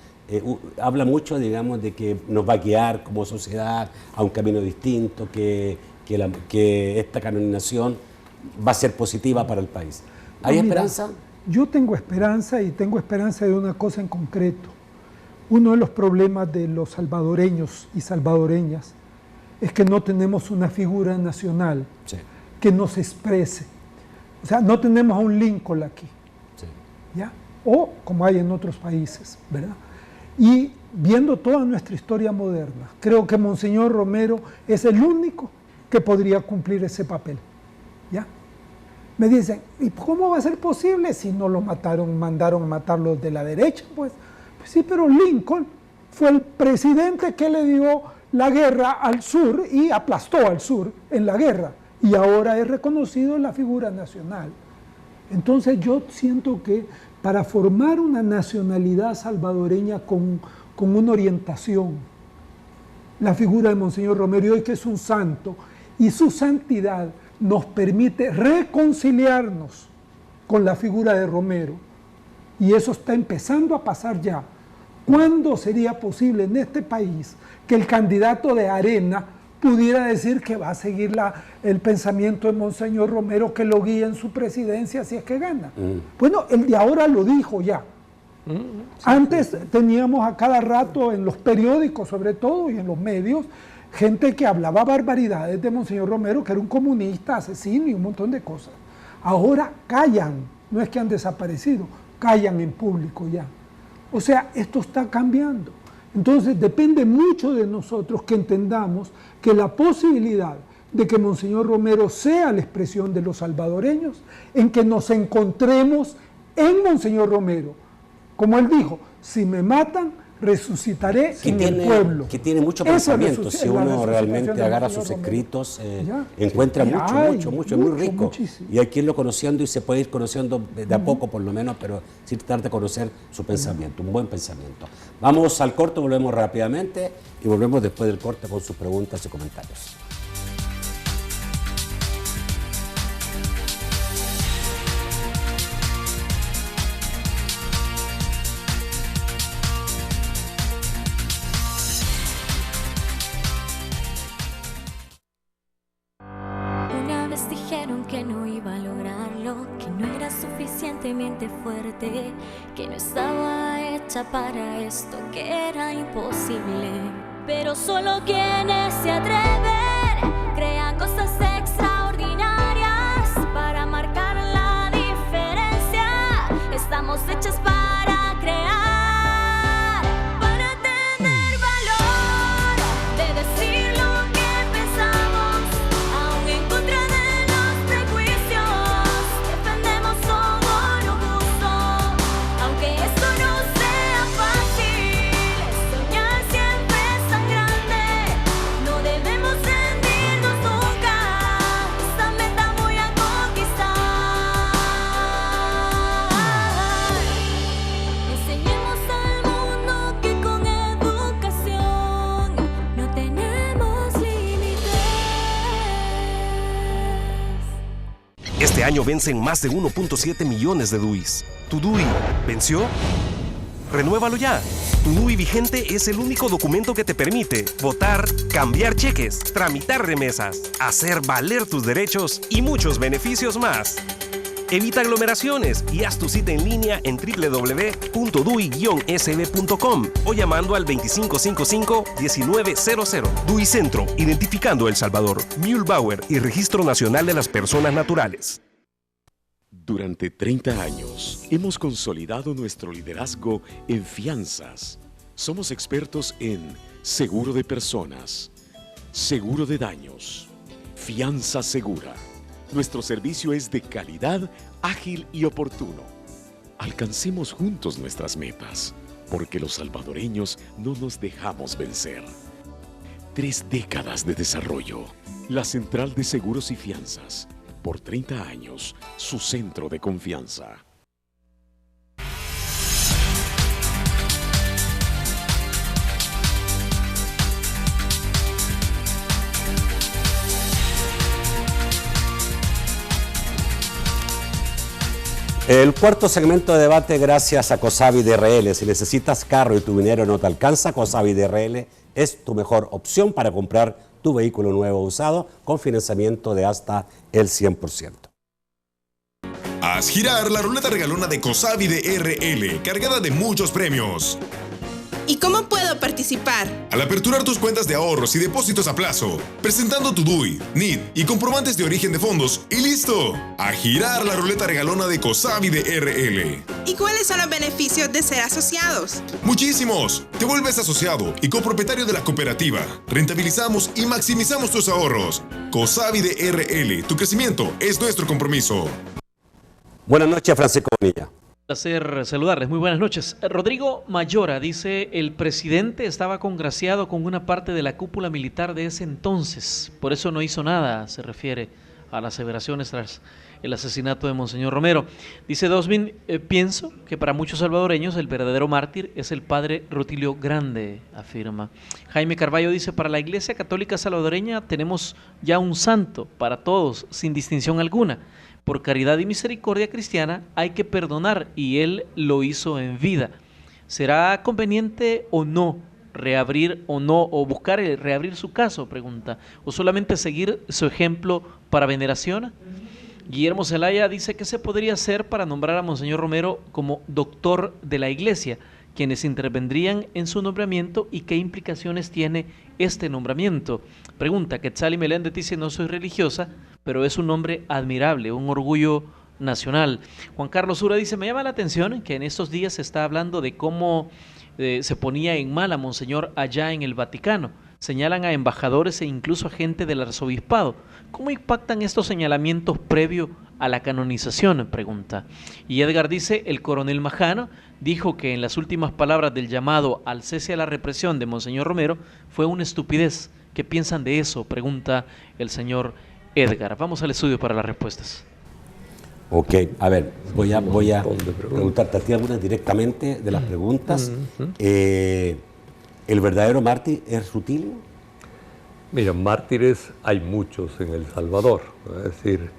habla mucho, digamos, de que nos va a guiar como sociedad a un camino distinto, que esta canonización va a ser positiva para el país. ¿Hay esperanza? Yo tengo esperanza, y tengo esperanza de una cosa en concreto. Uno de los problemas de los salvadoreños y salvadoreñas es que no tenemos una figura nacional que nos exprese. O sea, no tenemos a un Lincoln aquí, ¿ya? O como hay en otros países, ¿verdad? Y viendo toda nuestra historia moderna, creo que Monseñor Romero es el único que podría cumplir ese papel, ¿ya? Me dicen, ¿y cómo va a ser posible si no lo mandaron a matar los de la derecha? Pues sí, pero Lincoln fue el presidente que le dio la guerra al sur y aplastó al sur en la guerra, y ahora es reconocido en la figura nacional. Entonces yo siento que para formar una nacionalidad salvadoreña con una orientación, la figura de Monseñor Romero, y hoy que es un santo, y su santidad nos permite reconciliarnos con la figura de Romero, y eso está empezando a pasar ya. ¿Cuándo sería posible en este país que el candidato de Arena pudiera decir que va a seguir el pensamiento de Monseñor Romero, que lo guíe en su presidencia si es que gana? Bueno, el de ahora lo dijo ya. Antes teníamos a cada rato en los periódicos, sobre todo, y en los medios, gente que hablaba barbaridades de Monseñor Romero, que era un comunista, asesino y un montón de cosas. Ahora callan, no es que han desaparecido, callan en público ya. O sea, esto está cambiando. Entonces depende mucho de nosotros que entendamos que la posibilidad de que Monseñor Romero sea la expresión de los salvadoreños, en que nos encontremos en Monseñor Romero. Como él dijo, si me matan, resucitaré en el pueblo. Que tiene mucho pensamiento. Si uno realmente agarra sus escritos, encuentra mucho, es muy rico. Muchísimo. Y hay quien lo conociendo y se puede ir conociendo de a poco por lo menos, pero sí tratar de conocer su pensamiento, un buen pensamiento. Vamos al corte, volvemos rápidamente y volvemos después del corte con sus preguntas y comentarios. Fuerte, que no estaba hecha para esto, que era imposible. Pero solo quienes se atreven crean cosas extraordinarias para marcar la diferencia. Estamos hechas para crear, para tener valor de decir lo que pensamos, aún en contra de los prejuicios. Defendemos todo. Aunque esto no sea fácil, soñar siempre es tan grande, no debemos rendirnos nunca, esta meta voy a conquistar. Enseñemos al mundo que con educación no tenemos límites. Este año vencen más de 1.7 millones de DUIs. ¿Tu DUI venció? ¡Renuévalo ya! Tu DUI vigente es el único documento que te permite votar, cambiar cheques, tramitar remesas, hacer valer tus derechos y muchos beneficios más. Evita aglomeraciones y haz tu cita en línea en www.dui-sb.com o llamando al 2555-1900. DUI Centro, identificando El Salvador, Mühlbauer y Registro Nacional de las Personas Naturales. Durante 30 años hemos consolidado nuestro liderazgo en fianzas. Somos expertos en seguro de personas, seguro de daños, Fianza Segura. Nuestro servicio es de calidad, ágil y oportuno. Alcancemos juntos nuestras metas, porque los salvadoreños no nos dejamos vencer. 3 décadas de desarrollo. La Central de Seguros y Fianzas. Por 30 años, su centro de confianza. El cuarto segmento de debate gracias a Cosavi DRL. Si necesitas carro y tu dinero no te alcanza, Cosavi DRL es tu mejor opción para comprar tu vehículo nuevo o usado con financiamiento de hasta el 100%. Haz girar la ruleta regalona de Cosavi DRL, cargada de muchos premios. ¿Y cómo puedo participar? Al aperturar tus cuentas de ahorros y depósitos a plazo, presentando tu DUI, NID y comprobantes de origen de fondos, y listo. A girar la ruleta regalona de Cosavi DRL. ¿Y cuáles son los beneficios de ser asociados? ¡Muchísimos! Te vuelves asociado y copropietario de la cooperativa. Rentabilizamos y maximizamos tus ahorros. Cosavi DRL, tu crecimiento es nuestro compromiso. Buenas noches, Francisco Bonilla. Placer saludarles, muy buenas noches. Rodrigo Mayora dice, el presidente estaba congraciado con una parte de la cúpula militar de ese entonces, por eso no hizo nada, se refiere a las aseveraciones tras el asesinato de Monseñor Romero. Dice Dosmin, pienso que para muchos salvadoreños el verdadero mártir es el padre Rutilio Grande, afirma. Jaime Carballo dice, para la Iglesia Católica Salvadoreña tenemos ya un santo para todos, sin distinción alguna. Por caridad y misericordia cristiana hay que perdonar y él lo hizo en vida. ¿Será conveniente o no reabrir o no, o buscar reabrir su caso? Pregunta. ¿O solamente seguir su ejemplo para veneración? Guillermo Zelaya dice que se podría hacer para nombrar a Monseñor Romero como doctor de la Iglesia, quienes intervendrían en su nombramiento y qué implicaciones tiene este nombramiento. Pregunta, Quetzali Meléndez dice, no soy religiosa, pero es un nombre admirable, un orgullo nacional. Juan Carlos Ura dice, me llama la atención que en estos días se está hablando de cómo se ponía en mal a Monseñor allá en el Vaticano. Señalan a embajadores e incluso a gente del arzobispado. ¿Cómo impactan estos señalamientos previo a la canonización? Pregunta. Y Edgar dice, el coronel Majano dijo que en las últimas palabras del llamado al cese a la represión de Monseñor Romero fue una estupidez. ¿Qué piensan de eso? Pregunta el señor Edgar. Vamos al estudio para las respuestas. Ok, a ver, voy a preguntarte a ti algunas directamente de las preguntas. ¿El verdadero mártir es Rutilio? Mira, mártires hay muchos en El Salvador. Es decir,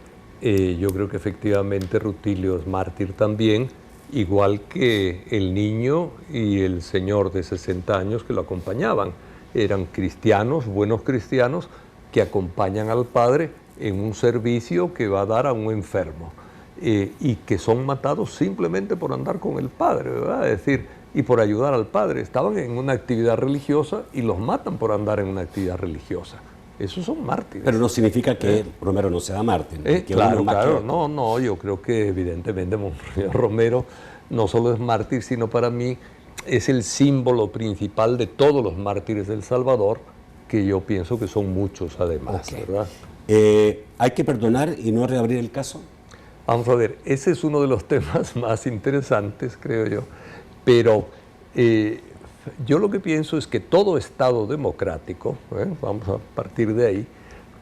yo creo que efectivamente Rutilio es mártir también, igual que el niño y el señor de 60 años que lo acompañaban. Eran cristianos, buenos cristianos, que acompañan al Padre en un servicio que va a dar a un enfermo y que son matados simplemente por andar con el Padre, ¿verdad? Es decir, y por ayudar al Padre. Estaban en una actividad religiosa y los matan por andar en una actividad religiosa. Esos son mártires. Pero no significa que Romero no sea mártir. Claro, claro. No, yo creo que evidentemente Monseñor Romero no solo es mártir, sino para mí es el símbolo principal de todos los mártires del Salvador, que yo pienso que son muchos además, ¿verdad? ¿Hay que perdonar y no reabrir el caso? Vamos a ver, ese es uno de los temas más interesantes, creo yo. Pero yo lo que pienso es que todo Estado democrático, vamos a partir de ahí,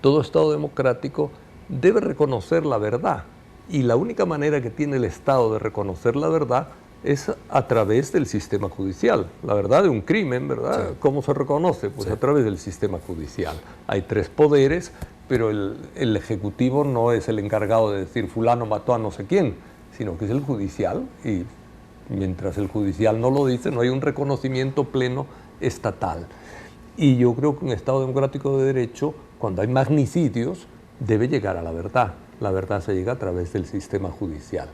todo Estado democrático debe reconocer la verdad. Y la única manera que tiene el Estado de reconocer la verdad es a través del sistema judicial. La verdad de un crimen, ¿verdad? Sí. ¿Cómo se reconoce? Pues sí, a través del sistema judicial. Hay 3 poderes, pero el Ejecutivo no es el encargado de decir fulano mató a no sé quién, sino que es el judicial, y mientras el judicial no lo dice, no hay un reconocimiento pleno estatal. Y yo creo que un Estado democrático de derecho, cuando hay magnicidios, debe llegar a la verdad. La verdad se llega a través del sistema judicial.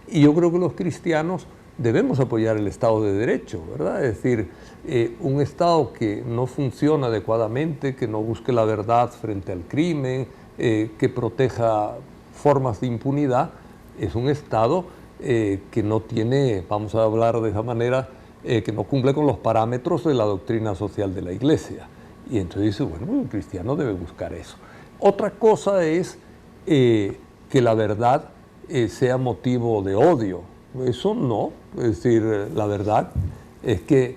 Y yo creo que los cristianos debemos apoyar el Estado de Derecho, ¿verdad? Es decir, un Estado que no funciona adecuadamente, que no busque la verdad frente al crimen, que proteja formas de impunidad, es un Estado que no tiene, vamos a hablar de esa manera, que no cumple con los parámetros de la doctrina social de la Iglesia. Y entonces dice, bueno, el cristiano debe buscar eso. Otra cosa es que la verdad sea motivo de odio. Eso no. Es decir, la verdad es que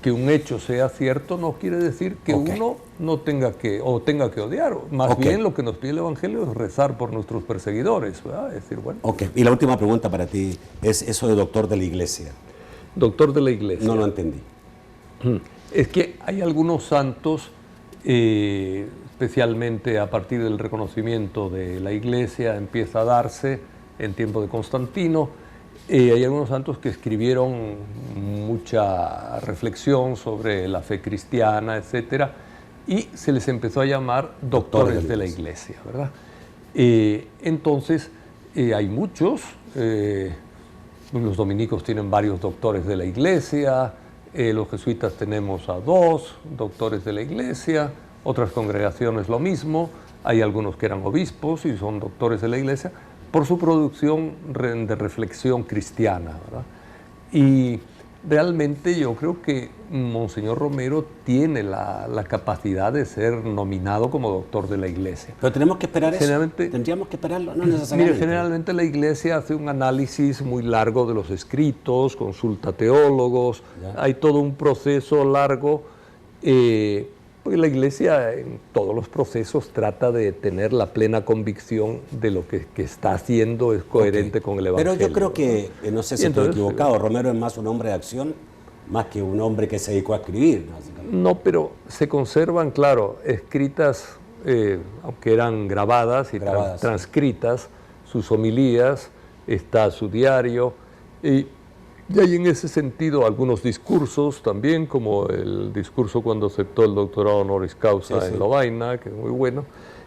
un hecho sea cierto no quiere decir que uno no tenga que odiar. Más bien lo que nos pide el Evangelio es rezar por nuestros perseguidores, ¿verdad? Es decir, bueno. Y la última pregunta para ti es eso de doctor de la iglesia. Doctor de la iglesia. No lo entendí. Es que hay algunos santos, especialmente a partir del reconocimiento de la iglesia, empieza a darse en tiempo de Constantino. Hay algunos santos que escribieron mucha reflexión sobre la fe cristiana, etcétera, y se les empezó a llamar doctores de la iglesia, ¿verdad? Entonces, hay muchos. Los dominicos tienen varios doctores de la iglesia, los jesuitas tenemos a 2 doctores de la iglesia, otras congregaciones lo mismo, hay algunos que eran obispos y son doctores de la iglesia, por su producción de reflexión cristiana, ¿verdad? Y realmente yo creo que Monseñor Romero tiene la capacidad de ser nominado como doctor de la iglesia. Pero tenemos que esperar eso. Tendríamos que esperarlo, no necesariamente. Mire, generalmente la iglesia hace un análisis muy largo de los escritos, consulta teólogos, hay todo un proceso largo. Porque la iglesia en todos los procesos trata de tener la plena convicción de lo que está haciendo es coherente con el Evangelio. Pero yo creo que, no sé si estoy equivocado, Romero es más un hombre de acción, más que un hombre que se dedicó a escribir. No, pero se conservan, claro, escritas, aunque eran grabadas y transcritas, sus homilías, está su diario, y hay en ese sentido algunos discursos también, como el discurso cuando aceptó el doctorado honoris causa en Lovaina, que es muy bueno.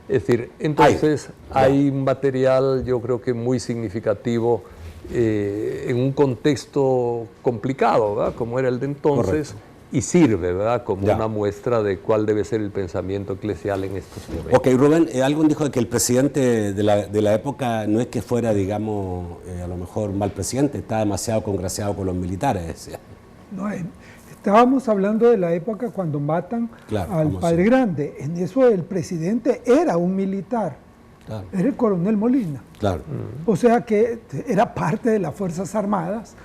Es decir, entonces hay un material, yo creo que muy significativo en un contexto complicado, ¿verdad? Como era el de entonces. Correcto. Y sirve, ¿verdad?, como una muestra de cuál debe ser el pensamiento eclesial en estos momentos. Ok, Rubén, alguien dijo que el presidente de la época no es que fuera, digamos, a lo mejor mal presidente, está demasiado congraciado con los militares, decía. No, estábamos hablando de la época cuando matan al Padre Grande. En eso el presidente era un militar, era el coronel Molina. Claro. O sea que era parte de las Fuerzas Armadas.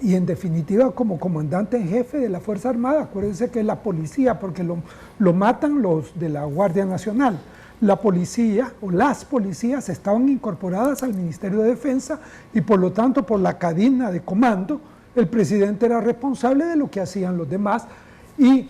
Y en definitiva, como comandante en jefe de la Fuerza Armada, acuérdense que es la policía, porque lo matan los de la Guardia Nacional. La policía o las policías estaban incorporadas al Ministerio de Defensa y por lo tanto por la cadena de comando el presidente era responsable de lo que hacían los demás y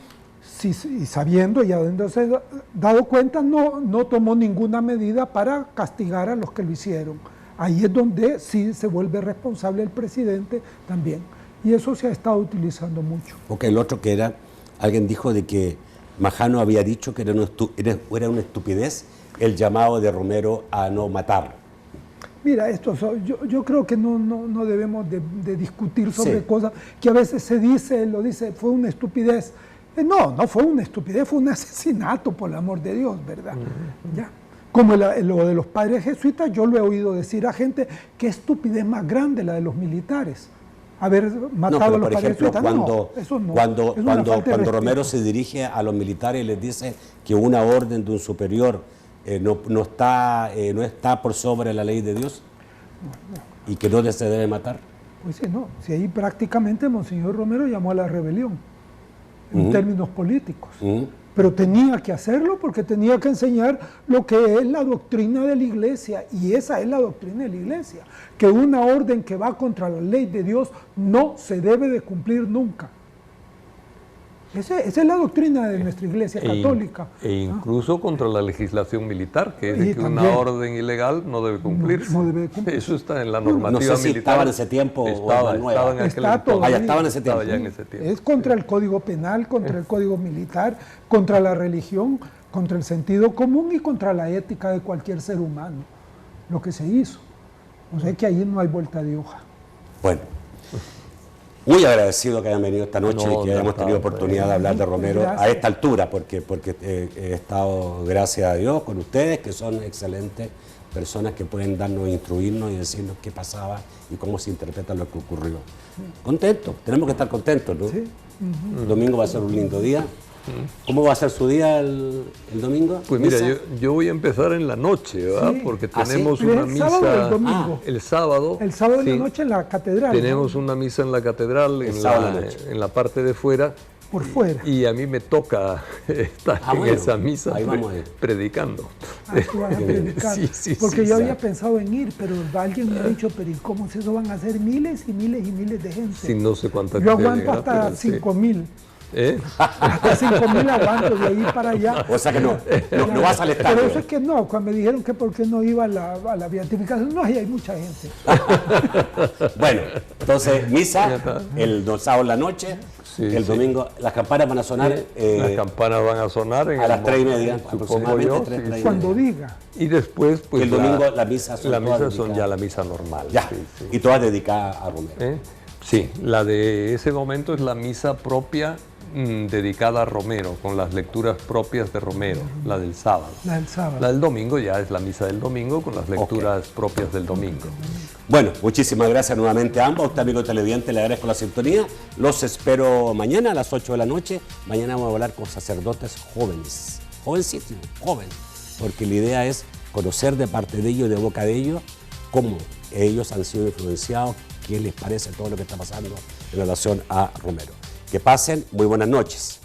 sabiendo y habiéndose dado cuenta no tomó ninguna medida para castigar a los que lo hicieron. Ahí es donde sí se vuelve responsable el presidente también. Y eso se ha estado utilizando mucho. Ok, el otro que era, alguien dijo de que Majano había dicho que era una estupidez el llamado de Romero a no matar. Mira, yo creo que no debemos de discutir sobre cosas que a veces se dice, fue una estupidez. No fue una estupidez, fue un asesinato, por el amor de Dios, ¿verdad? Ya. Como lo de los padres jesuitas, yo lo he oído decir a gente, qué estupidez más grande la de los militares, haber matado a los padres jesuitas. Cuando Romero se dirige a los militares y les dice que una orden de un superior no está por sobre la ley de Dios y que no se debe matar. Pues sí, no. Si ahí prácticamente Monseñor Romero llamó a la rebelión, en términos políticos. Pero tenía que hacerlo porque tenía que enseñar lo que es la doctrina de la Iglesia, y esa es la doctrina de la Iglesia, que una orden que va contra la ley de Dios no se debe de cumplir nunca. Esa es la doctrina de nuestra Iglesia católica. E incluso contra la legislación militar, que es de que una orden ilegal no debe cumplirse. No debe cumplirse. Eso está en la normativa militar. No sé si militar. estaba en ese tiempo estaba en aquel entonces. Estaba en ese tiempo. Ya en ese tiempo. Es contra el Código Penal, contra el Código Militar, contra la religión, contra el sentido común y contra la ética de cualquier ser humano, lo que se hizo. O sea que ahí no hay vuelta de hoja. Bueno. Muy agradecido que hayan venido esta noche y que hayamos tenido oportunidad de hablar de Romero a esta altura, porque he estado, gracias a Dios, con ustedes, que son excelentes personas que pueden instruirnos y decirnos qué pasaba y cómo se interpreta lo que ocurrió. Contentos, tenemos que estar contentos, ¿no? Sí. El domingo va a ser un lindo día. ¿Cómo va a ser su día el domingo? Pues mira, ¿Misa? yo voy a empezar en la noche, ¿verdad? Sí. Porque ¿Ah, sí? tenemos ¿El una misa... sábado o el domingo? El sábado. El sábado en sí. la noche en la catedral. Tenemos ¿no? una misa en la catedral, El sábado en la noche. en la parte de fuera. Por fuera. Y a mí me toca estar en bueno, esa misa ahí vamos a ir. predicando. Tú vas a predicar. Sí, Porque sí, yo sí. había pensado en ir, pero alguien me ha dicho, pero ¿y cómo si eso van a ser miles y miles y miles de gente? Sí, no sé cuánta Yo gente aguanto llegará, hasta pero sí. 5,000. ¿Eh? Hasta 5,000 aguanto de ahí para allá. O sea que no vas al estadio. Pero eso es que no, cuando me dijeron que por qué no iba a la beatificación, no, ahí hay mucha gente. Bueno, entonces misa el sábado en la noche, Sí, el sí. domingo, las campanas van a sonar Las campanas van a sonar en a las el 3:30 supongo aproximadamente. yo, 3:30. Cuando diga. Y después, pues. Y el domingo la misa son la todas misa son dedicadas. ya la misa normal. Ya, sí, sí. y todas dedicadas a Romero. ¿Eh? Sí, la de ese momento es la misa propia dedicada a Romero, con las lecturas propias de Romero, la del sábado. La del sábado. La del domingo ya es la misa del domingo con las lecturas propias del domingo. Bueno, muchísimas gracias nuevamente a ambos. A usted, amigo televidente, le agradezco la sintonía. Los espero mañana a las 8 de la noche. Mañana vamos a hablar con sacerdotes jóvenes. Jovencísimos, jóvenes. Porque la idea es conocer de parte de ellos, de boca de ellos, cómo ellos han sido influenciados, qué les parece todo lo que está pasando en relación a Romero. Que pasen muy buenas noches.